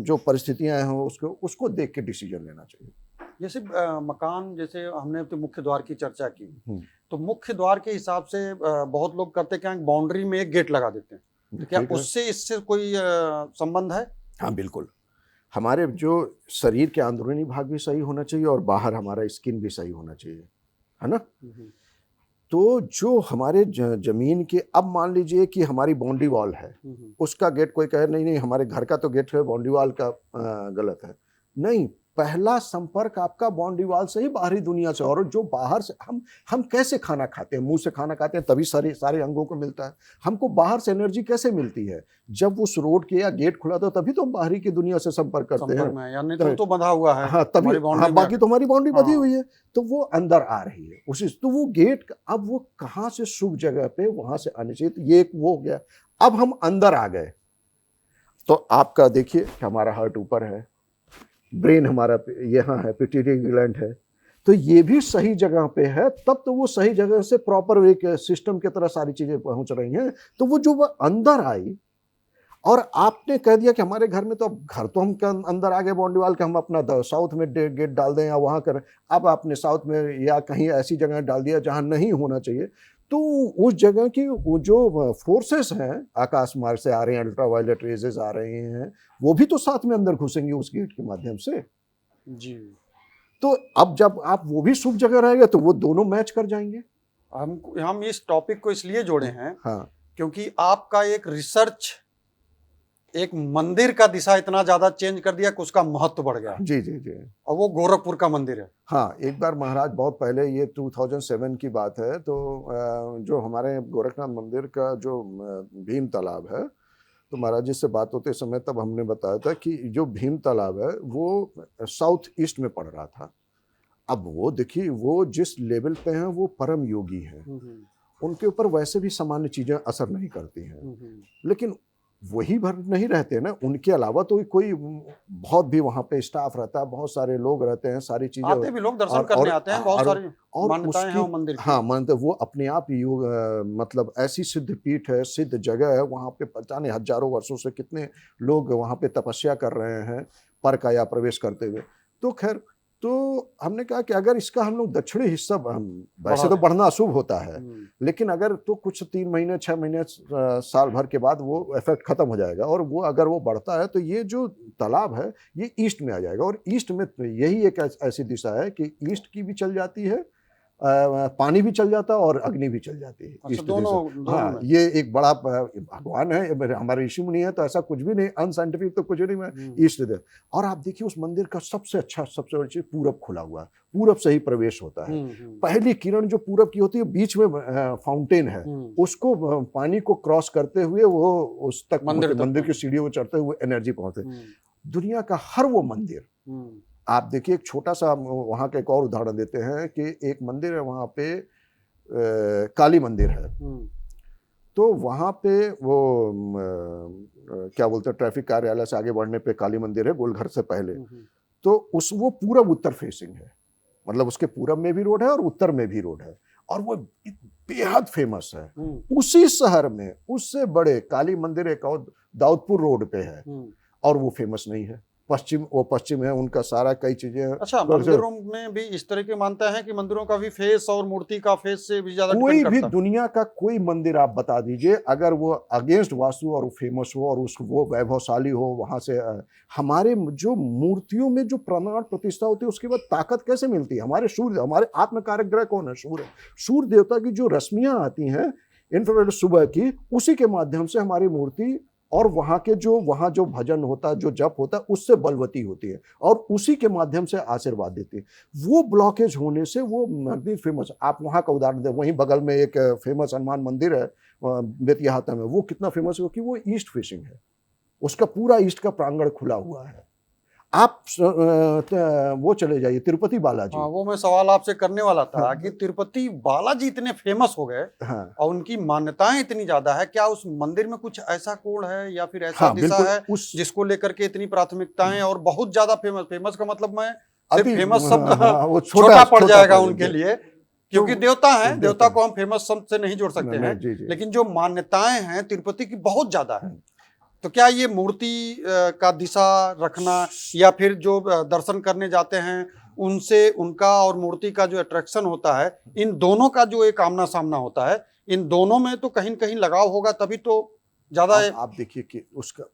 जो परिस्थितियां हैं उसको देख के डिसीजन लेना चाहिए। जैसे मकान, जैसे हमने तो मुख्य द्वार की चर्चा की, तो मुख्य द्वार के हिसाब से बहुत लोग करते क्या, बाउंड्री में एक गेट लगा देते हैं, तो क्या उससे इससे कोई संबंध है? हाँ बिल्कुल, हमारे जो शरीर के अंदरूनी भाग भी सही होना चाहिए और बाहर हमारा स्किन भी सही होना चाहिए, है ना। तो जो हमारे जमीन के, अब मान लीजिए कि हमारी बाउंड्री वॉल है, उसका गेट कोई कहे नहीं हमारे घर का तो गेट है, बाउंड्री वॉल का गलत है। नहीं, पहला संपर्क आपका बाउंड्री वॉल से ही बाहरी दुनिया से। और जो बाहर से हम कैसे खाना खाते हैं, मुंह से खाना खाते हैं, तभी सारे अंगों को मिलता है। हमको बाहर से एनर्जी कैसे मिलती है, जब उस रोड के या गेट खुला था तभी तो हम बाहरी की दुनिया से संपर्क करते हैं, यानी तो बंधा हुआ है। हाँ, तभी बाकी तो हमारी बाउंड्री बंधी हुई है, तो वो अंदर आ रही है उसी। तो वो गेट अब वो कहाँ से शुभ जगह पे वहां से आनी चाहिए, तो ये एक वो हो गया। अब हम अंदर आ गए तो आपका देखिए हमारा हार्ट ऊपर है, ब्रेन हमारा यहाँ है, पिट्यूटरी ग्लैंड है, तो ये भी सही जगह पे है, तब तो वो सही जगह से प्रॉपर एक सिस्टम की तरह सारी चीजें पहुंच रही हैं। तो वो जो अंदर आई और आपने कह दिया कि हमारे घर में तो अब घर तो हम अंदर आ गए बाउंड्री वाल के, हम अपना साउथ में गेट डाल दें या वहां करें। अब आपने साउथ में या कहीं ऐसी जगह डाल दिया जहां नहीं होना चाहिए, तो उस जगह की वो जो फोर्सेस हैं आकाश मार्ग से आ रहे हैं, अल्ट्रावायलेट रेजेस आ रहे हैं, वो भी तो साथ में अंदर घुसेंगे उस गेट के माध्यम से जी। तो अब जब आप वो भी शुभ जगह रहेगा तो वो दोनों मैच कर जाएंगे। हम इस टॉपिक को इसलिए जोड़े हैं हाँ, क्योंकि आपका एक रिसर्च एक मंदिर का दिशा इतना ज्यादा चेंज कर दिया कि उसका महत्व बढ़ गया। जी जी जी। और वो गोरखपुर का मंदिर है। हाँ, एक बार महाराज बहुत पहले, ये 2007 की बात है, तो जो हमारे गोरखनाथ मंदिर का जो भीम तालाब है, तो महाराज जी से बात होते समय तब हमने बताया था कि जो भीम तालाब है वो साउथ ईस्ट में पड़ रहा था। अब वो देखिए, वो जिस लेवल पे हैं वो परम योगी हैं, उनके ऊपर वैसे भी सामान्य चीजें असर नहीं करती हैं, लेकिन वही भर नहीं रहते ना, उनके अलावा तो कोई बहुत भी वहाँ पे स्टाफ रहता है, बहुत सारे लोग रहते हैं, सारी चीजें आते भी लोग दर्शन करने आते हैं, बहुत सारी और मान्यताएं हैं वो मंदिर की। हाँ, मानते वो अपने आप योग, मतलब ऐसी सिद्ध पीठ है, सिद्ध जगह है, वहाँ पे पता नहीं हजारों वर्षों से कितने लोग वहाँ पे तपस्या कर रहे हैं पर काया प्रवेश करते हुए। तो खैर, तो हमने कहा कि अगर इसका हम लोग दक्षिणी हिस्सा, वैसे तो बढ़ना अशुभ होता है, लेकिन अगर तो कुछ 3 महीने 6 महीने साल भर के बाद वो इफेक्ट खत्म हो जाएगा, और वो अगर वो बढ़ता है तो ये जो तालाब है ये ईस्ट में आ जाएगा, और ईस्ट में तो यही एक ऐसी दिशा है कि ईस्ट की भी चल जाती है, पानी भी चल जाता है और अग्नि भी चल जाती है। अच्छा, दोनों हाँ, ये एक बड़ा भगवान है, हमारे ऋषि मुनि है, तो ऐसा कुछ भी नहीं अनसाइंटिफिक तो कुछ नहीं, मैं ईस्ट दे। और आप देखिए उस मंदिर का सबसे बड़ी चीज पूरब खुला हुआ है, पूरब से ही प्रवेश होता है। पहली किरण जो पूरब की होती है, बीच में फाउंटेन है, उसको पानी को क्रॉस करते हुए वो उस तक मंदिर की सीढ़ियों को चढ़ते हुए एनर्जी पहुंचते। दुनिया का हर वो मंदिर, आप देखिए, एक छोटा सा वहाँ का एक और उदाहरण देते हैं कि एक मंदिर है वहाँ पे, काली मंदिर है, तो वहाँ पे वो क्या बोलते हैं, ट्रैफिक कार्यालय से आगे बढ़ने पे काली मंदिर है, गोलघर से पहले, तो वो पूरब उत्तर फेसिंग है, मतलब उसके पूरब में भी रोड है और उत्तर में भी रोड है, और वो बेहद फेमस है। उसी शहर में उससे बड़े काली मंदिर एक और दाऊदपुर रोड पे है, और वो फेमस नहीं है। पश्चिम है, उनका सारा कई चीजें। अच्छा, मंदिरों में भी इस तरह की मानता है कि मंदिरों का भी फेस और मूर्ति का फेस से भी ज्यादा कोई भी दुनिया का कोई मंदिर आप बता दीजिए, अगर वो अगेंस्ट वास्तु और फेमस हो और वो वैभवशाली हो, वहां से हमारे जो मूर्तियों में जो प्रमाण प्रतिष्ठा होती है, उसके बाद ताकत कैसे मिलती है? हमारे सूर्य, हमारे आत्मकारक ग्रह कौन है? सूर्य। सूर्य देवता की जो रश्मियां आती हैं इंफ्रारेड सुबह की, उसी के माध्यम से हमारी मूर्ति और वहाँ जो भजन होता है, जो जप होता है, उससे बलवती होती है और उसी के माध्यम से आशीर्वाद देती है। वो ब्लॉकेज होने से वो मंदिर फेमस। आप वहाँ का उदाहरण दें, वहीं बगल में एक फेमस हनुमान मंदिर है बेतियाहाता में, वो कितना फेमस है कि वो ईस्ट फेसिंग है, उसका पूरा ईस्ट का प्रांगण खुला हुआ है। आप वो चले जाइए तिरुपति बालाजी। हाँ, वो मैं सवाल आपसे करने वाला था कि तिरुपति बालाजी इतने फेमस हो गए, हाँ, और उनकी मान्यताएं इतनी ज्यादा है, क्या उस मंदिर में कुछ ऐसा कोण है या फिर ऐसा दिशा है जिसको लेकर के इतनी प्राथमिकताएं और बहुत ज्यादा फेमस का मतलब मैं सिर्फ फेमस शब्द छोटा पड़ जाएगा उनके लिए, क्योंकि देवता है, देवता को हम फेमस शब्द से नहीं जोड़ सकते हैं, लेकिन जो मान्यताएं हैं तिरुपति की बहुत ज्यादा है। तो क्या ये मूर्ति का दिशा रखना या फिर जो दर्शन करने जाते हैं उनसे उनका और मूर्ति का जो अट्रैक्शन होता है, इन दोनों का जो एक आमना सामना होता है, इन दोनों में तो कहीं न कहीं लगाव होगा, तभी तो ज्यादा। आप देखिए कि उसका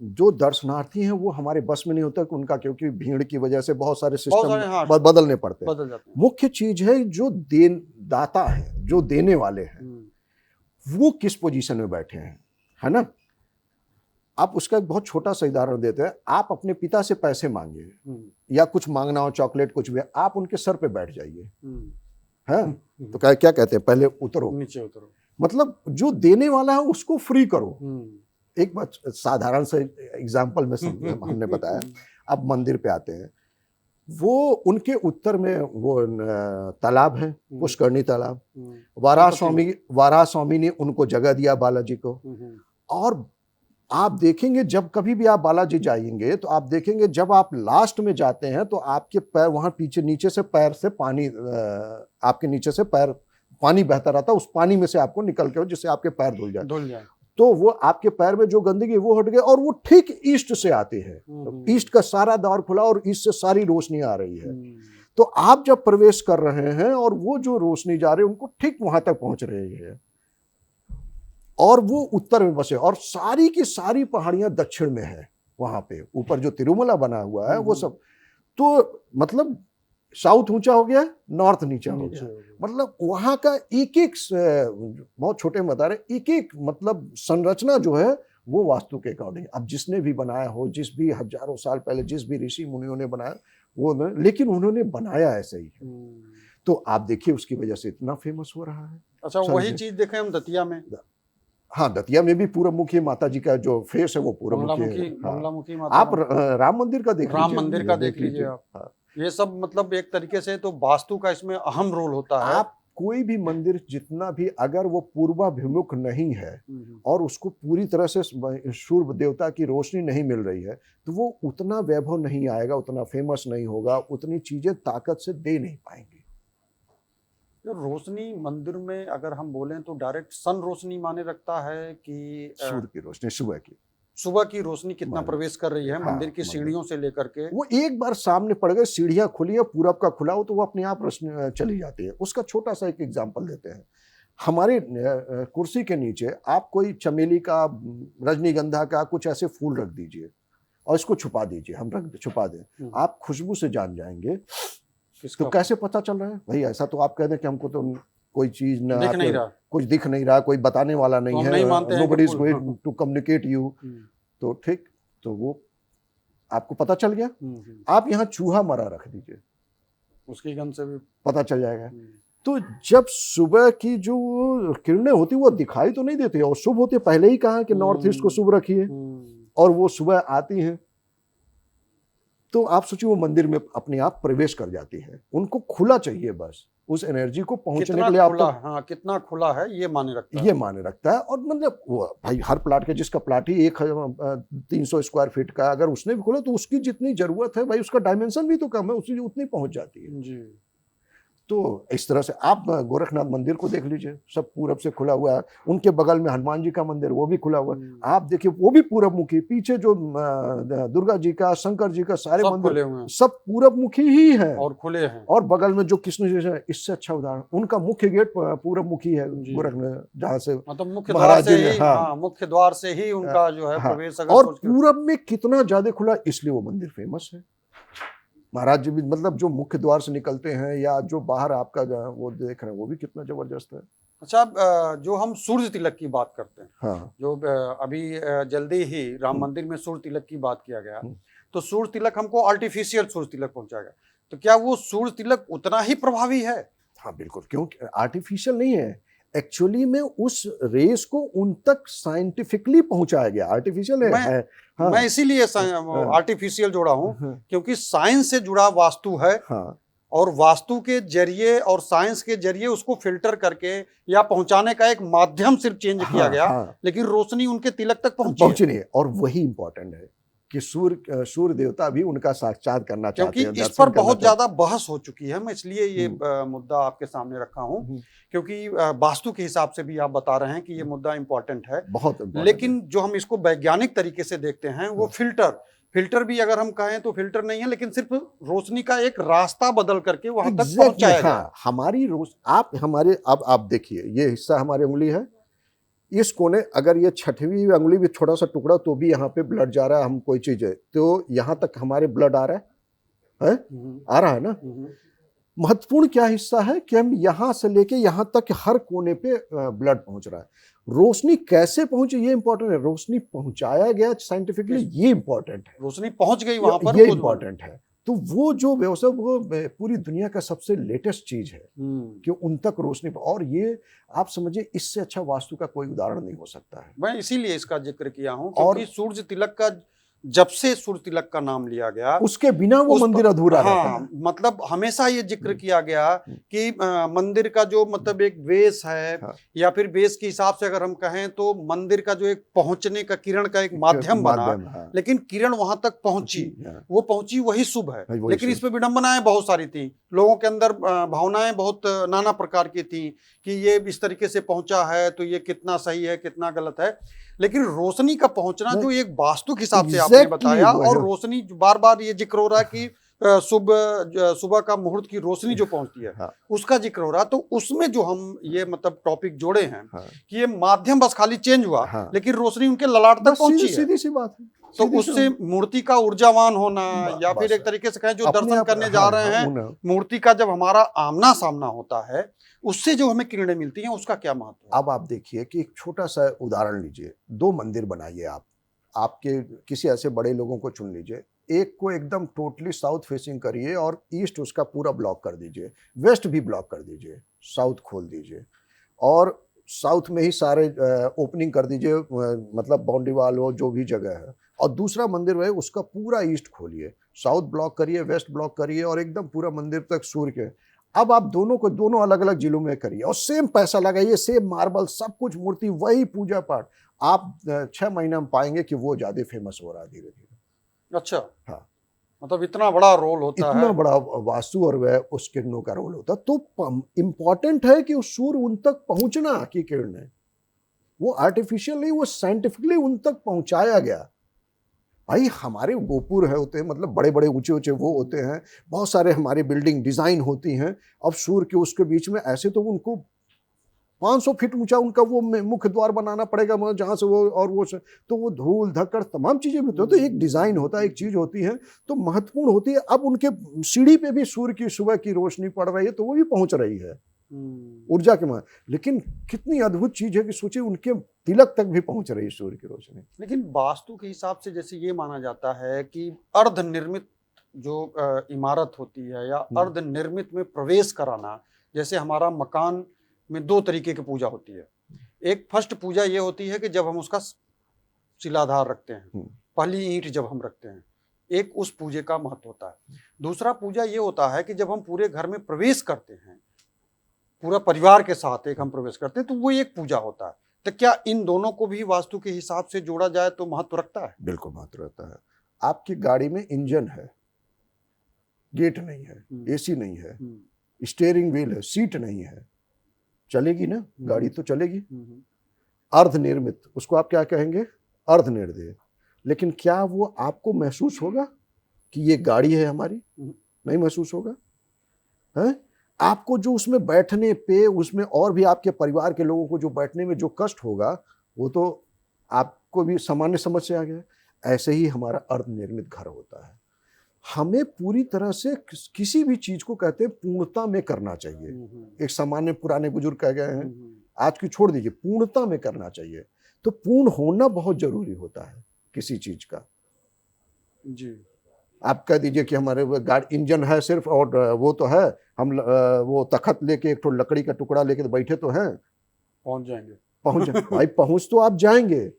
जो दर्शनार्थी हैं वो हमारे बस में नहीं होता कि उनका, क्योंकि भीड़ की वजह से बहुत सारे सिस्टम बदलने पड़ते हैं। मुख्य चीज है जो दाता है, जो देने वाले हैं, वो किस पोजीशन में बैठे हैं, है ना। आप उसका एक बहुत छोटा सा उदाहरण देते हैं। आप अपने पिता से पैसे मांगे या कुछ मांगना हो, चॉकलेट कुछ भी, आप उनके सर पे बैठ जाइए, है तो क्या कहते हैं, पहले उतरो, नीचे उतरो, मतलब जो देने वाला है उसको फ्री करो। एक बात साधारण से एग्जाम्पल में हमने बताया। अब मंदिर पे आते हैं, वो उनके उत्तर में वो तालाब है, पुष्करणी तालाब। वाराह स्वामी ने उनको जगह दिया बालाजी को, और आप देखेंगे जब कभी भी आप बालाजी जाएंगे तो आप देखेंगे जब आप लास्ट में जाते हैं तो आपके पैर वहां पीछे नीचे से पैर से पानी, आपके नीचे से पैर पानी बहता रहता है, उस पानी में से आपको निकल के जिससे आपके पैर धुल जाए, तो वो आपके पैर में जो गंदगी वो हट गई, और वो ठीक ईस्ट से आते हैं। तो ईस्ट का सारा द्वार खुला और ईस्ट से सारी रोशनी आ रही है। तो आप जब प्रवेश कर रहे हैं और वो जो रोशनी जा रही है उनको ठीक वहां तक पहुंच रही है, और वो उत्तर में बसे, और सारी की सारी पहाड़ियां दक्षिण में है। वहां पे ऊपर जो तिरुमला बना हुआ है वो सब, तो मतलब साउथ ऊंचा हो गया, नॉर्थ नीचा हो गया। मतलब वहां का एक एक, बहुत छोटे बता रहे, एक एक मतलब संरचना जो है वो वास्तु के अकॉर्डिंग। अब जिसने भी बनाया हो, जिस भी हजारों साल पहले जिस भी ऋषि मुनियों ने बनाया लेकिन उन्होंने बनाया ऐसे ही है। तो आप देखिए उसकी वजह से इतना फेमस हो रहा है। अच्छा, वही चीज देखें हम दतिया में। हाँ, दतिया में भी पूरबमुखी माता जी का जो फेस है वो पूरबमुखी है। मंगलामुखी हाँ। माता, आप राम मंदिर का देख लीजिए, राम मंदिर का देख लीजिए आप। हाँ। ये सब मतलब एक तरीके से तो वास्तु का इसमें अहम रोल होता है। आप कोई भी मंदिर जितना भी अगर वो पूर्वाभिमुख नहीं है और उसको पूरी तरह से सूर्य देवता की रोशनी नहीं मिल रही है तो वो उतना वैभव नहीं आएगा, उतना फेमस नहीं होगा, उतनी चीजें ताकत से दे नहीं पाएंगे। रोशनी मंदिर में अगर हम बोलें तो डायरेक्ट सन रोशनी माने रखता है कि सूर्य की रोशनी, सुबह की रोशनी कितना प्रवेश कर रही है मंदिर की सीढ़ियों से लेकर के। वो एक बार सामने पड़ गए, सीढ़ियां खुली है, पूरब का खुला हो तो वो अपने आप रोशनी चली जाती है। उसका छोटा सा एक एग्जांपल देते हैं। हमारे कुर्सी के नीचे आप कोई चमेली का, रजनीगंधा का कुछ ऐसे फूल रख दीजिए और इसको छुपा दीजिए, हम छुपा दें, आप खुशबू से जान जाएंगे। तो कैसे पता चल रहा है भाई? ऐसा तो आप कह दें कि हमको तो कोई चीज ना दिख नहीं रहा, कुछ दिख नहीं रहा, कोई बताने वाला नहीं है, nobody is going to communicate you. तो ठीक, तो वो आपको पता चल गया। आप यहाँ चूहा मरा रख दीजिए, उसकी गंध से भी पता चल जाएगा। तो जब सुबह की जो किरणें होती वो दिखाई तो नहीं देती और शुभ होती, पहले ही कहा कि नॉर्थ ईस्ट को शुभ रखिए और वो सुबह आती हैं तो आप सोचिए वो मंदिर में अपने आप प्रवेश कर जाती है। उनको खुला चाहिए बस उस एनर्जी को पहुंचने के लिए। आप हाँ, कितना खुला है ये माने रखता है। और मतलब वो भाई हर प्लाट के, जिसका प्लाट ही 300 स्क्वायर फीट का, अगर उसने भी खोला तो उसकी जितनी जरूरत है भाई उसका डायमेंशन भी तो कम है, उसकी उतनी पहुंच जाती है जी। तो इस तरह से आप गोरखनाथ मंदिर को देख लीजिए, सब पूरब से खुला हुआ है। उनके बगल में हनुमान जी का मंदिर वो भी खुला हुआ है, आप देखिए वो भी पूरब मुखी। पीछे जो दुर्गा जी का, शंकर जी का, सारे मंदिर सब पूरब मुखी ही है और खुले हैं। और बगल में जो कृष्ण जी है, इससे अच्छा उदाहरण उनका मुख्य गेट पूरब मुखी है गोरखनाथ, जहाँ से मतलब मुख्य द्वार से ही, हाँ, मुख्य द्वार से ही उनका जो है प्रवेश। और पूरब में कितना ज्यादा खुला, इसलिए वो मंदिर फेमस है। महाराज जी भी मतलब जो मुख्य द्वार से निकलते हैं या जो बाहर आपका वो देख रहे हैं वो भी कितना जबरदस्त है। अच्छा, जो हम सूर्य तिलक की बात करते हैं, हाँ, जो अभी जल्दी ही राम मंदिर में सूर्य तिलक की बात किया गया, तो सूर्य तिलक हमको आर्टिफिशियल सूर्य तिलक पहुंचा गया, तो क्या वो सूर्य तिलक उतना ही प्रभावी है? हाँ बिल्कुल, क्योंकि आर्टिफिशियल नहीं है, एक्चुअली में उस रेस को उन तक साइंटिफिकली पहुंचाया गया। आर्टिफिशियल है। हाँ। मैं इसीलिए आर्टिफिशियल जोड़ा हूं क्योंकि साइंस से जुड़ा वास्तु है। हाँ। और वास्तु के जरिए और साइंस के जरिए उसको फिल्टर करके या पहुंचाने का एक माध्यम सिर्फ चेंज किया गया। लेकिन रोशनी उनके तिलक तक पहुंची नहीं। और वही इंपॉर्टेंट है कि सूर्य देवता भी उनका साक्षात करना चाहते हैं। क्योंकि इस पर बहुत ज्यादा बहस हो चुकी है, मैं इसलिए ये मुद्दा आपके सामने रखा हूं, क्योंकि वास्तु के हिसाब से भी आप बता रहे हैं कि ये मुद्दा इंपॉर्टेंट है, बहुत। लेकिन जो हम इसको वैज्ञानिक तरीके से देखते हैं वो फिल्टर भी अगर हम कहें तो फिल्टर नहीं है, लेकिन सिर्फ रोशनी का एक रास्ता बदल करके वहां तक पहुंचाया गया। हमारी अब आप देखिए ये हिस्सा हमारी उंगली है, इस कोने अगर ये 6वीं अंगुली भी थोड़ा सा टुकड़ा तो भी यहाँ पे ब्लड जा रहा है। हम कोई चीज है तो यहाँ तक हमारे ब्लड आ रहा है, आ रहा है ना। महत्वपूर्ण क्या हिस्सा है कि हम यहाँ से लेके यहाँ तक हर कोने पे ब्लड पहुंच रहा है। रोशनी कैसे पहुंची ये इंपॉर्टेंट है, रोशनी पहुंचाया गया साइंटिफिकली ये इंपॉर्टेंट है, रोशनी पहुंच गई वहां पर, ये इंपॉर्टेंट है। तो वो जो व्यवसाय वो पूरी दुनिया का सबसे लेटेस्ट चीज है कि उन तक रोशनी, और ये आप समझिए इससे अच्छा वास्तु का कोई उदाहरण नहीं हो सकता है। मैं इसीलिए इसका जिक्र किया हूं क्योंकि सूर्य तिलक का जब से सूर्य तिलक का नाम लिया गया उसके बिना वो मंदिर अधूरा रहता है। मतलब हमेशा ये जिक्र किया गया कि मंदिर का जो मतलब एक बेस है या फिर बेस के हिसाब से अगर हम कहें तो मंदिर का जो एक पहुंचने का किरण का एक माध्यम बना, लेकिन किरण वहां तक पहुंची, वो पहुंची वही शुभ है। लेकिन इसमें विडंबनाएं बहुत सारी थी, लोगों के अंदर भावनाएं बहुत नाना प्रकार की थी कि ये इस तरीके से पहुंचा है तो ये कितना सही है कितना गलत है। लेकिन रोशनी का पहुंचना जो एक वास्तु के हिसाब से आपने बताया, और रोशनी बार बार ये जिक्र हो रहा है कि सुबह का मुहूर्त की रोशनी जो पहुंचती है, हाँ। उसका जिक्र हो रहा है। तो उसमें जो हम ये मतलब टॉपिक जोड़े हैं हाँ। कि ये माध्यम बस खाली चेंज हुआ, हाँ। लेकिन रोशनी उनके ललाट तक बस पहुंची है। सीधी सी बात है। तो सीधी सी उससे बात मूर्ति का ऊर्जावान होना, या बस फिर एक तरीके से कहें जो अपने दर्शन आप। करने जा हाँ, रहे हाँ, हैं, मूर्ति का जब हमारा आमना सामना होता है, उससे जो हमें किरणें मिलती हैं, उसका क्या महत्व है? अब आप देखिए कि एक छोटा सा उदाहरण लीजिए, 2 मंदिर बनाइए आप। आपके किसी ऐसे बड़े लोगों को चुन लीजिए, एक को एकदम टोटली साउथ फेसिंग करिए और ईस्ट उसका पूरा ब्लॉक कर दीजिए, वेस्ट भी ब्लॉक कर दीजिए, साउथ खोल दीजिए और साउथ में ही सारे ओपनिंग कर दीजिए, मतलब बाउंड्री वाल हो जो भी जगह है। और दूसरा मंदिर है उसका पूरा ईस्ट खोलिए, साउथ ब्लॉक करिए, वेस्ट ब्लॉक करिए और एकदम पूरा मंदिर तक सूर्य के। अब आप दोनों को दोनों अलग अलग जिलों में करिए और सेम पैसा लगाइए, सेम मार्बल, सब कुछ मूर्ति, वही पूजा पाठ। आप 6 महीना में पाएंगे कि वो ज्यादा फेमस हो रहा है धीरे धीरे। अच्छा, हाँ, मतलब इतना बड़ा रोल होता है। इतना बड़ा वास्तु और वह उस किरणों का रोल होता है। तो इंपॉर्टेंट है कि उस सूर्य उन तक पहुंचना की किरणें, वो आर्टिफिशियल नहीं, वो साइंटिफिकली उन तक पहुंचाया गया। भाई हमारे गोपुर है होते हैं, मतलब बड़े बड़े ऊंचे ऊंचे वो होते हैं, बहुत सारे हमारी बिल्डिंग डिजाइन होती हैं। अब सूर्य के उसके बीच में ऐसे तो उनको 500 फीट ऊंचा उनका वो मुख्य द्वार बनाना पड़ेगा, मतलब जहां से वो और वो तो वो धूल धक्कड़ तमाम चीजें भी होती हैं। तो एक डिजाइन होता है, एक चीज होती है, तो महत्वपूर्ण होती है। अब उनके सीढ़ी पे भी सूर्य की सुबह की रोशनी पड़ रही है, तो वो भी पहुंच रही है ऊर्जा के मान। लेकिन कितनी अद्भुत चीज है कि सोचिए उनके तिलक तक भी पहुंच रही है सूर्य की रोशनी। लेकिन वास्तु के हिसाब से जैसे ये माना जाता है कि अर्ध निर्मित जो इमारत होती है या अर्ध निर्मित में प्रवेश कराना, जैसे हमारा मकान में 2 तरीके की पूजा होती है। एक फर्स्ट पूजा ये होती है कि जब हम उसका शिलाधार रखते हैं, पहली ईंट जब हम रखते हैं, एक उस पूजे का महत्व होता है। दूसरा पूजा ये होता है कि जब हम पूरे घर में प्रवेश करते हैं, पूरा परिवार के साथ एक हम प्रवेश करते हैं, तो वो एक पूजा होता है। तो क्या इन दोनों को भी वास्तु के हिसाब से जोड़ा जाए तो महत्व रखता है? बिल्कुल महत्व रहता है। आपकी गाड़ी में इंजन है, गेट नहीं है, एसी नहीं है, स्टीयरिंग व्हील है, सीट नहीं है, चलेगी ना गाड़ी? तो चलेगी। अर्ध निर्मित, उसको आप क्या कहेंगे? अर्ध निर्मित। लेकिन क्या वो आपको महसूस होगा कि ये गाड़ी है हमारी? नहीं महसूस होगा है? आपको जो उसमें बैठने पे, उसमें और भी आपके परिवार के लोगों को जो बैठने में जो कष्ट होगा, वो तो आपको भी सामान्य समझ से आ गया। ऐसे ही हमारा अर्ध निर्मित घर होता है। हमें पूरी तरह से किसी भी चीज को कहते हैं पूर्णता में करना चाहिए। एक सामान्य पुराने बुजुर्ग कह गए हैं, आज की छोड़ दीजिए, पूर्णता में करना चाहिए। तो पूर्ण होना बहुत जरूरी होता है किसी चीज का। जी, आप कह दीजिए कि हमारे गाड़ी इंजन है सिर्फ, और वो तो है, हम वो तखत लेके एक तो लकड़ी का टुकड़ा लेके तो बैठे तो हैं, पहुंच जाएंगे। पहुंच भाई पहुंच तो आप जाएंगे,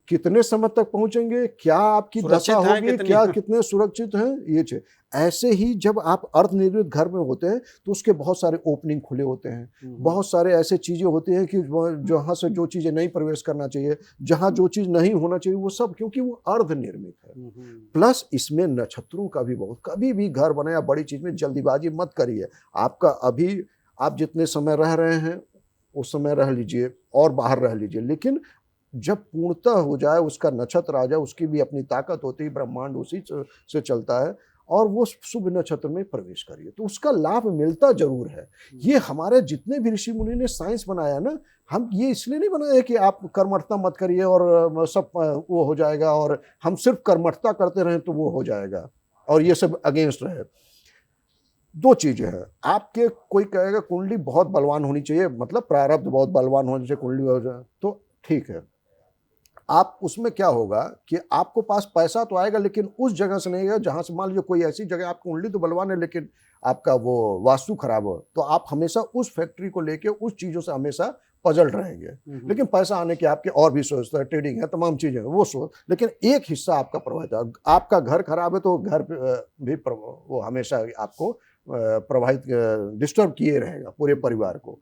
कितने समय तक पहुंचेंगे, क्या आपकी दशा होगी, क्या कितने सुरक्षित हैं, ये चीज। ऐसे ही जब आप अर्ध निर्मित घर में होते हैं तो उसके बहुत सारे ओपनिंग खुले होते हैं, बहुत सारे ऐसे चीजें होती हैं कि जहां से जो चीजें नहीं प्रवेश करना चाहिए, जहां जो चीज नहीं होना चाहिए, वो सब, क्योंकि वो अर्ध निर्मित है। प्लस इसमें नक्षत्रों का भी बहुत, कभी भी घर बनाया बड़ी चीज में जल्दीबाजी मत करिए। आपका अभी आप जितने समय रह रहे हैं उस समय रह लीजिए और बाहर रह लीजिए, लेकिन जब पूर्णता हो जाए, उसका नक्षत्र आ जाए, उसकी भी अपनी ताकत होती है, ब्रह्मांड उसी से चलता है, और वो शुभ नक्षत्र में प्रवेश करिए तो उसका लाभ मिलता जरूर है। ये हमारे जितने भी ऋषि मुनि ने साइंस बनाया ना, हम ये इसलिए नहीं बनाया कि आप कर्मठता मत करिए और सब वो हो जाएगा, और हम सिर्फ कर्मठता करते रहें तो वो हो जाएगा, और ये सब अगेंस्ट रहे। 2 चीजें हैं। आपके कोई कहेगा कुंडली बहुत बलवान होनी चाहिए, मतलब प्रारब्ध बहुत बलवान होनी चाहिए, कुंडली हो जाए तो ठीक है। आप उसमें क्या होगा कि आपको पास पैसा तो आएगा, लेकिन उस जगह से नहीं आएगा जहां से, मान लीजिए कोई ऐसी जगह आपकी कुंडली तो बलवान है लेकिन आपका वो वास्तु खराब हो, तो आप हमेशा उस फैक्ट्री को लेके उस चीजों से हमेशा पजल रहेंगे। लेकिन पैसा आने की आपके और भी सोचता है, ट्रेडिंग है, तमाम चीजें हैं, वो सोच, लेकिन एक हिस्सा आपका प्रभावित है। आपका घर खराब है तो घर भी वो हमेशा आपको प्रभावित, डिस्टर्ब किए रहेगा पूरे परिवार को।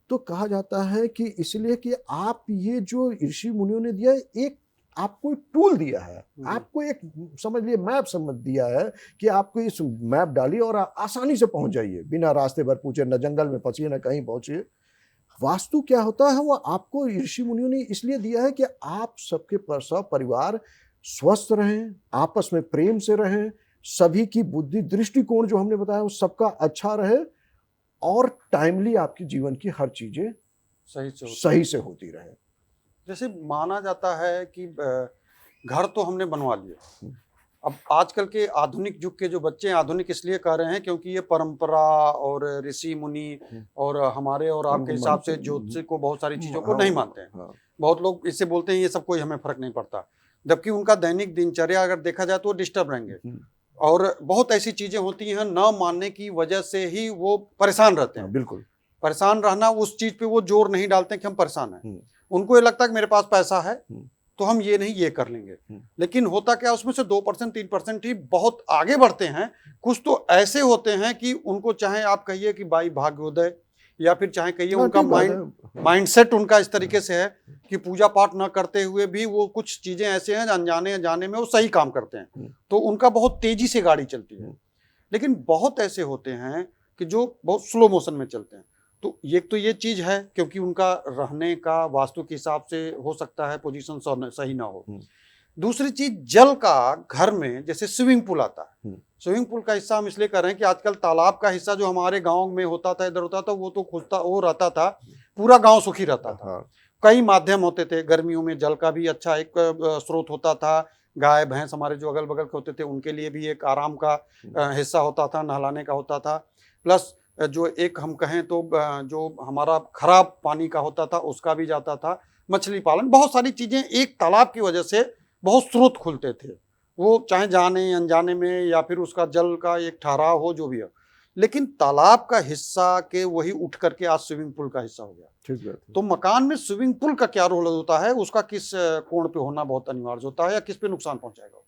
तो कहा जाता है कि इसलिए कि आप ये जो ऋषि मुनियों ने दिया, एक आपको एक टूल दिया है, आपको एक समझ लिए मैप समझ दिया है कि आपको इस मैप डालिए और आसानी से पहुंच जाइए, बिना रास्ते भर पूछे, न जंगल में फंसिए न कहीं पहुंचिए। वास्तु क्या होता है, वो आपको ऋषि मुनियों ने इसलिए दिया है कि आप सबके सब परिवार स्वस्थ रहें, आपस में प्रेम से रहें, सभी की बुद्धि दृष्टिकोण जो हमने बताया वो सबका अच्छा रहे और टाइमली आपके जीवन की हर चीजें सही से होती रहे। जैसे माना जाता है कि घर तो हमने बनवा लिया, अब आजकल के आधुनिक युग के जो बच्चे हैं, आधुनिक इसलिए कह रहे हैं क्योंकि ये परंपरा और ऋषि मुनि और हमारे और आपके हिसाब से ज्योतिष को बहुत सारी चीजों को नहीं मानते हैं। बहुत लोग इससे बोलते हैं ये सब कोई हमें फर्क नहीं पड़ता, जबकि उनका दैनिक दिनचर्या अगर देखा जाए तो वो डिस्टर्ब रहेंगे और बहुत ऐसी चीजें होती हैं न मानने की वजह से ही वो परेशान रहते हैं। बिल्कुल परेशान रहना, उस चीज पे वो जोर नहीं डालते कि हम परेशान हैं। उनको ये लगता है कि मेरे पास पैसा है तो हम ये नहीं ये कर लेंगे, लेकिन होता क्या उसमें से 2% 3% ही बहुत आगे बढ़ते हैं। कुछ तो ऐसे होते हैं कि उनको चाहे आप कहिए कि भाई भाग्योदय या फिर चाहे कहिए उनका माइंडसेट उनका इस तरीके से है कि पूजा पाठ न करते हुए भी वो कुछ चीजें ऐसे हैं अनजाने अनजाने में वो सही काम करते हैं, तो उनका बहुत तेजी से गाड़ी चलती है। लेकिन बहुत ऐसे होते हैं कि जो बहुत स्लो मोशन में चलते हैं। तो ये चीज है क्योंकि उनका रहने का वास्तु के हिसाब से हो सकता है पोजीशन सही ना हो। दूसरी चीज जल का घर में जैसे स्विमिंग पूल आता है, स्विमिंग पूल का हिस्सा हम इसलिए कर रहे हैं कि आजकल तालाब का हिस्सा जो हमारे गांव में होता था, इधर होता था, वो तो खुलता वो रहता था, पूरा गांव सुखी रहता था। कई माध्यम होते थे, गर्मियों में जल का भी अच्छा एक स्रोत होता था, गाय भैंस हमारे जो अगल बगल के होते थे उनके लिए भी एक आराम का हिस्सा होता था, नहलाने का होता था। प्लस जो एक हम कहें तो जो हमारा खराब पानी का होता था उसका भी जाता था, मछली पालन, बहुत सारी चीजें एक तालाब की वजह से बहुत स्रोत खुलते थे, वो चाहे जाने अनजाने में या फिर उसका जल का एक ठहराव हो जो भी हो। लेकिन तालाब का हिस्सा के वही उठ करके आज स्विमिंग पूल का हिस्सा हो गया। ठीक है। तो मकान में स्विमिंग पूल का क्या रोल होता है, उसका किस कोण पे होना बहुत अनिवार्य होता है या किस पे नुकसान पहुंचाएगा?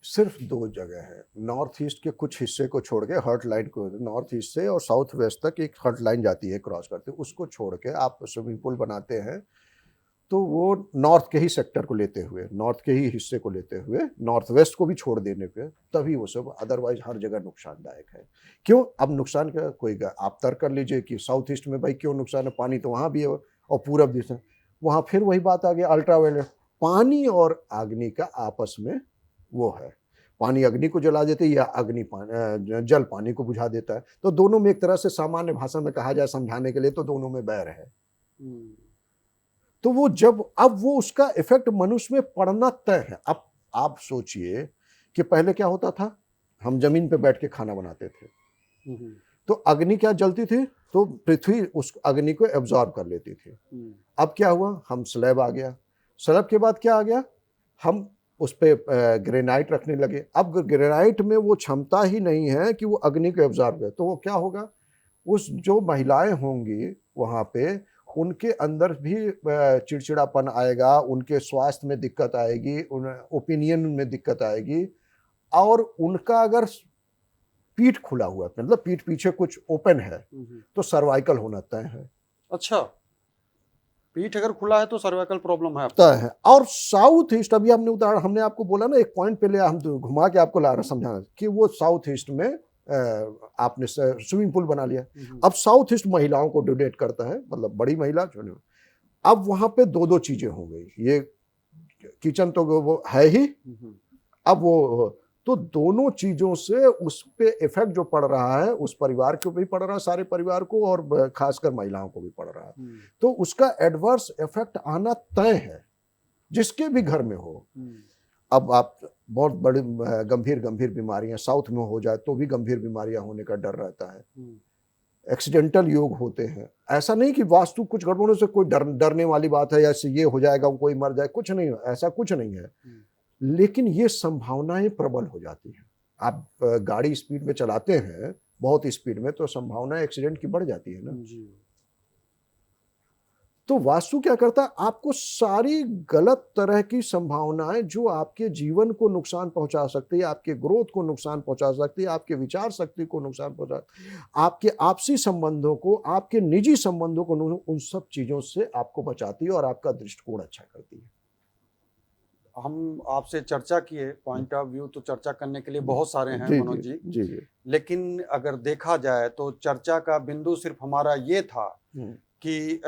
सिर्फ 2 जगह है, नॉर्थ ईस्ट के कुछ हिस्से को छोड़ के, हर्ट लाइन को, नॉर्थ ईस्ट से और साउथ वेस्ट तक एक हर्ट लाइन जाती है क्रॉस करते, उसको छोड़ के आप स्विमिंग पूल बनाते हैं तो वो नॉर्थ के ही सेक्टर को लेते हुए, नॉर्थ के ही हिस्से को लेते हुए, नॉर्थ वेस्ट को भी छोड़ देने पे तभी वो सब, अदरवाइज हर जगह नुकसानदायक है। क्यों? अब नुकसान का कोई आप तर्क कर लीजिए कि साउथ ईस्ट में भाई क्यों नुकसान है, पानी तो वहाँ भी है और पूरब दिशा, वहाँ फिर वही बात आ गई, अल्ट्रावायलेट। पानी और अग्नि का आपस में वो है, पानी अग्नि को जला देते या अग्नि जल पानी को बुझा देता है, तो दोनों में एक तरह से सामान्य भाषा में कहा जाए समझाने के लिए तो दोनों में बैर है। तो वो जब अब वो उसका इफेक्ट मनुष्य में पड़ना तय है। अब आप सोचिए कि पहले क्या होता था, हम जमीन पे बैठ के खाना बनाते थे तो अग्नि क्या जलती थी तो पृथ्वी उस अग्नि को एब्जॉर्ब कर लेती थी। अब क्या हुआ, हम स्लैब आ गया, स्लैब के बाद क्या आ गया, हम उस पर ग्रेनाइट रखने लगे। अब ग्रेनाइट में वो क्षमता ही नहीं है कि वो अग्नि को एब्जॉर्ब करे, तो वो क्या होगा, उस जो महिलाएं होंगी वहाँ पे उनके अंदर भी चिड़चिड़ापन आएगा, उनके स्वास्थ्य में दिक्कत आएगी, उन ओपिनियन में दिक्कत आएगी, और उनका अगर पीठ खुला हुआ मतलब पीठ पीछे कुछ ओपन है तो सर्वाइकल होना तय है। अच्छा, पीठ अगर खुला है तो सर्वाइकल प्रॉब्लम है तय है। और साउथ ईस्ट, अभी हमने उदाहरण, हमने आपको बोला ना एक पॉइंट पे ले, हम तो घुमा के आपको ला रहा समझाना कि वो साउथ ईस्ट में आपने स्विमिंग पूल बना लिया। अब साउथ ईस्ट महिलाओं को डोनेट करता है, मतलब बड़ी महिला। अब वहां पे 2 चीजें हो गई, ये किचन तो वो है ही, अब वो तो दोनों चीजों से उस पे इफेक्ट जो पड़ रहा है उस परिवार को भी पड़ रहा है, सारे परिवार को, और खासकर महिलाओं को भी पड़ रहा है। तो उसका एडवर्स इफेक्ट आना तय है जिसके भी घर में हो। अब आप बहुत बड़ी गंभीर बीमारियां साउथ में हो जाए तो भी गंभीर बीमारियां होने का डर रहता है। एक्सीडेंटल योग होते हैं, ऐसा नहीं कि वास्तु कुछ गड़बड़ों से कोई डरने वाली बात है, ऐसे ये हो जाएगा कोई मर जाए, कुछ नहीं, ऐसा कुछ नहीं है। लेकिन ये संभावनाएं प्रबल हो जाती हैं। आप गाड़ी स्पीड में चलाते हैं, बहुत स्पीड में, तो संभावना एक्सीडेंट की बढ़ जाती है ना जी। तो वास्तु क्या करता है, आपको सारी गलत तरह की संभावनाएं जो आपके जीवन को नुकसान पहुंचा सकती है, आपके ग्रोथ को नुकसान पहुंचा सकती है, आपके विचार शक्ति को नुकसान पहुंचा, आपके आपसी संबंधों को, आपके निजी संबंधों को, उन सब चीजों से आपको बचाती है और आपका दृष्टिकोण अच्छा करती है। हम आपसे चर्चा किए, पॉइंट ऑफ व्यू तो चर्चा करने के लिए बहुत सारे हैं मनोज जी, जी। लेकिन अगर देखा जाए तो चर्चा का बिंदु सिर्फ हमारा ये था कि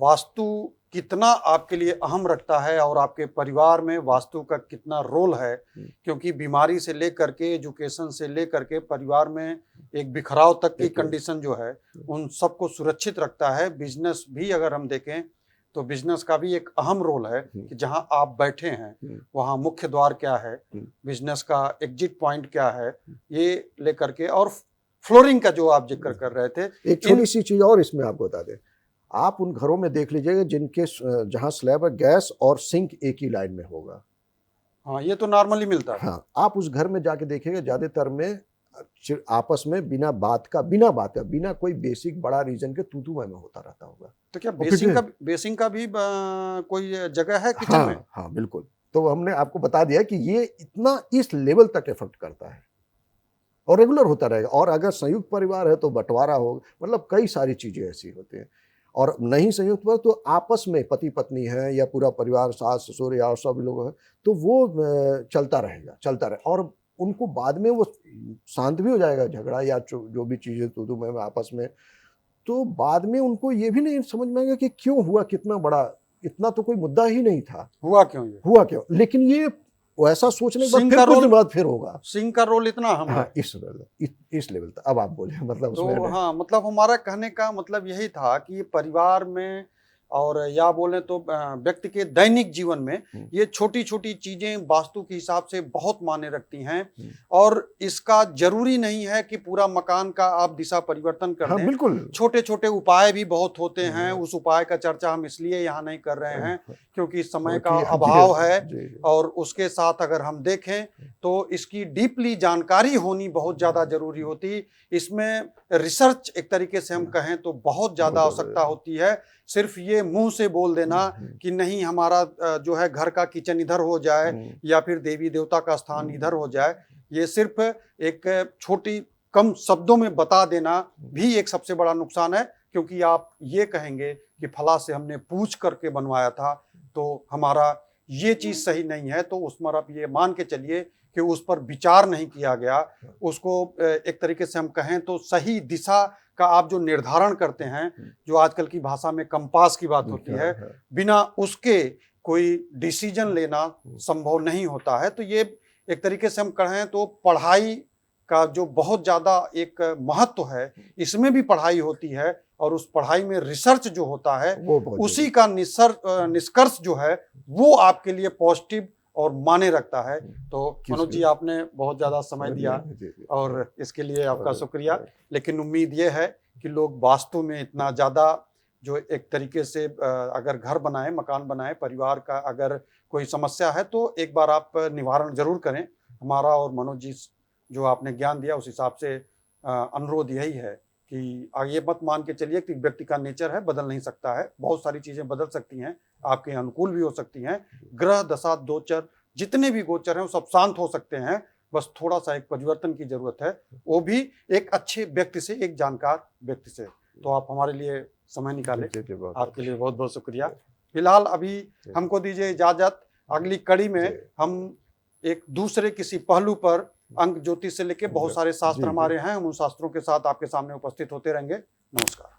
वास्तु कितना आपके लिए अहम रखता है और आपके परिवार में वास्तु का कितना रोल है, क्योंकि बीमारी से लेकर के एजुकेशन से लेकर के परिवार में एक बिखराव तक की कंडीशन जो है उन सबको सुरक्षित रखता है। बिजनेस भी अगर हम देखें तो बिजनेस का भी एक अहम रोल है कि जहां आप बैठे हैं वहां मुख्य द्वार क्या है, बिजनेस का एग्जिट पॉइंट क्या है, ये लेकर के। और फ्लोरिंग का जो आप जिक्र कर रहे थे, एक छोटी सी चीज और इसमें आपको बता दें, आप उन घरों में देख लीजिएगा जिनके जहां स्लैब है, गैस और सिंक एक ही लाइन में होगा। हाँ, ये तो नॉर्मली मिलता है। हाँ, आप उस घर में जाके देखिएगा ज्यादातर में आपस में बिना बात का बिना कोई बेसिक बड़ा रीजन के तू में होता रहता होगा। तो क्या बेसिंग का भी कोई जगह है किचन हाँ, में? हाँ बिल्कुल। तो हमने आपको बता दिया कि ये इतना इस लेवल तक इफेक्ट करता है और रेगुलर होता रहेगा। और अगर संयुक्त परिवार है तो बंटवारा हो, मतलब कई सारी चीजें ऐसी होती हैं। और नहीं संयुक्त परिवार तो आपस में पति पत्नी है या पूरा परिवार, सास ससुर या सब लोग हैं, तो वो चलता रहेगा और उनको बाद में वो शांत भी हो जाएगा झगड़ा या जो भी चीजें तू मैं आपस में, तो बाद में उनको ये भी नहीं समझ में आएगा कि क्यों हुआ, कितना बड़ा, इतना तो कोई मुद्दा ही नहीं था, हुआ क्यों। लेकिन ये वैसा सोचने के बाद फिर कुछ दिन बाद फिर होगा। सिंह का रोल इतना हम हाँ, इस लेवल तक। अब आप बोले मतलब तो उसमें हाँ, मतलब हमारा कहने का मतलब यही था कि परिवार में और या बोले तो व्यक्ति के दैनिक जीवन में ये छोटी छोटी चीजें वास्तु के हिसाब से बहुत मायने रखती हैं। और इसका जरूरी नहीं है कि पूरा मकान का आप दिशा परिवर्तन कर दें। बिल्कुल छोटे छोटे उपाय भी बहुत होते हैं। उस उपाय का चर्चा हम इसलिए यहाँ नहीं कर रहे हैं क्योंकि समय का अभाव है। और उसके साथ अगर हम देखें तो इसकी डीपली जानकारी होनी बहुत ज्यादा जरूरी होती। इसमें रिसर्च एक तरीके से हम कहें तो बहुत ज्यादा आवश्यकता होती है। सिर्फ ये मुंह से बोल देना कि नहीं हमारा जो है घर का किचन इधर हो जाए या फिर देवी देवता का स्थान इधर हो जाए, ये सिर्फ एक छोटी कम शब्दों में बता देना भी एक सबसे बड़ा नुकसान है। क्योंकि आप ये कहेंगे कि फला से हमने पूछ करके बनवाया था तो हमारा ये चीज सही नहीं है, तो उसमें आप ये मान के चलिए कि उस पर विचार नहीं किया गया। उसको एक तरीके से हम कहें तो सही दिशा का आप जो निर्धारण करते हैं, जो आजकल की भाषा में कंपास की बात होती है, बिना उसके कोई डिसीजन लेना संभव नहीं होता है। तो ये एक तरीके से हम कहें तो पढ़ाई का जो बहुत ज्यादा एक महत्व है, इसमें भी पढ़ाई होती है और उस पढ़ाई में रिसर्च जो होता है उसी का निष्कर्ष जो है वो आपके लिए पॉजिटिव और माने रखता है। तो मनोज जी, आपने बहुत ज्यादा समय दिया और इसके लिए आपका शुक्रिया। लेकिन उम्मीद ये है कि लोग वास्तु में इतना ज्यादा जो एक तरीके से अगर घर बनाए, मकान बनाए, परिवार का अगर कोई समस्या है तो एक बार आप निवारण जरूर करें। हमारा और मनोज जी जो आपने ज्ञान दिया उस हिसाब से अनुरोध यही है कि ये मत मान के चलिए कि व्यक्ति का नेचर है बदल नहीं सकता है। बहुत सारी चीजें बदल सकती हैं, आपके अनुकूल भी हो सकती हैं। ग्रह दशा गोचर जितने भी गोचर हैं वो सब शांत हो सकते हैं, बस थोड़ा सा एक परिवर्तन की जरूरत है, वो भी एक अच्छे व्यक्ति से, एक जानकार व्यक्ति से। तो आप हमारे लिए समय निकाले, आपके लिए बहुत बहुत शुक्रिया। फिलहाल अभी हमको दीजिए इजाजत। अगली कड़ी में हम एक दूसरे किसी पहलू पर अंक ज्योतिष से लेके बहुत सारे शास्त्र हमारे हैं, हम उन शास्त्रों के साथ आपके सामने उपस्थित होते रहेंगे। नमस्कार।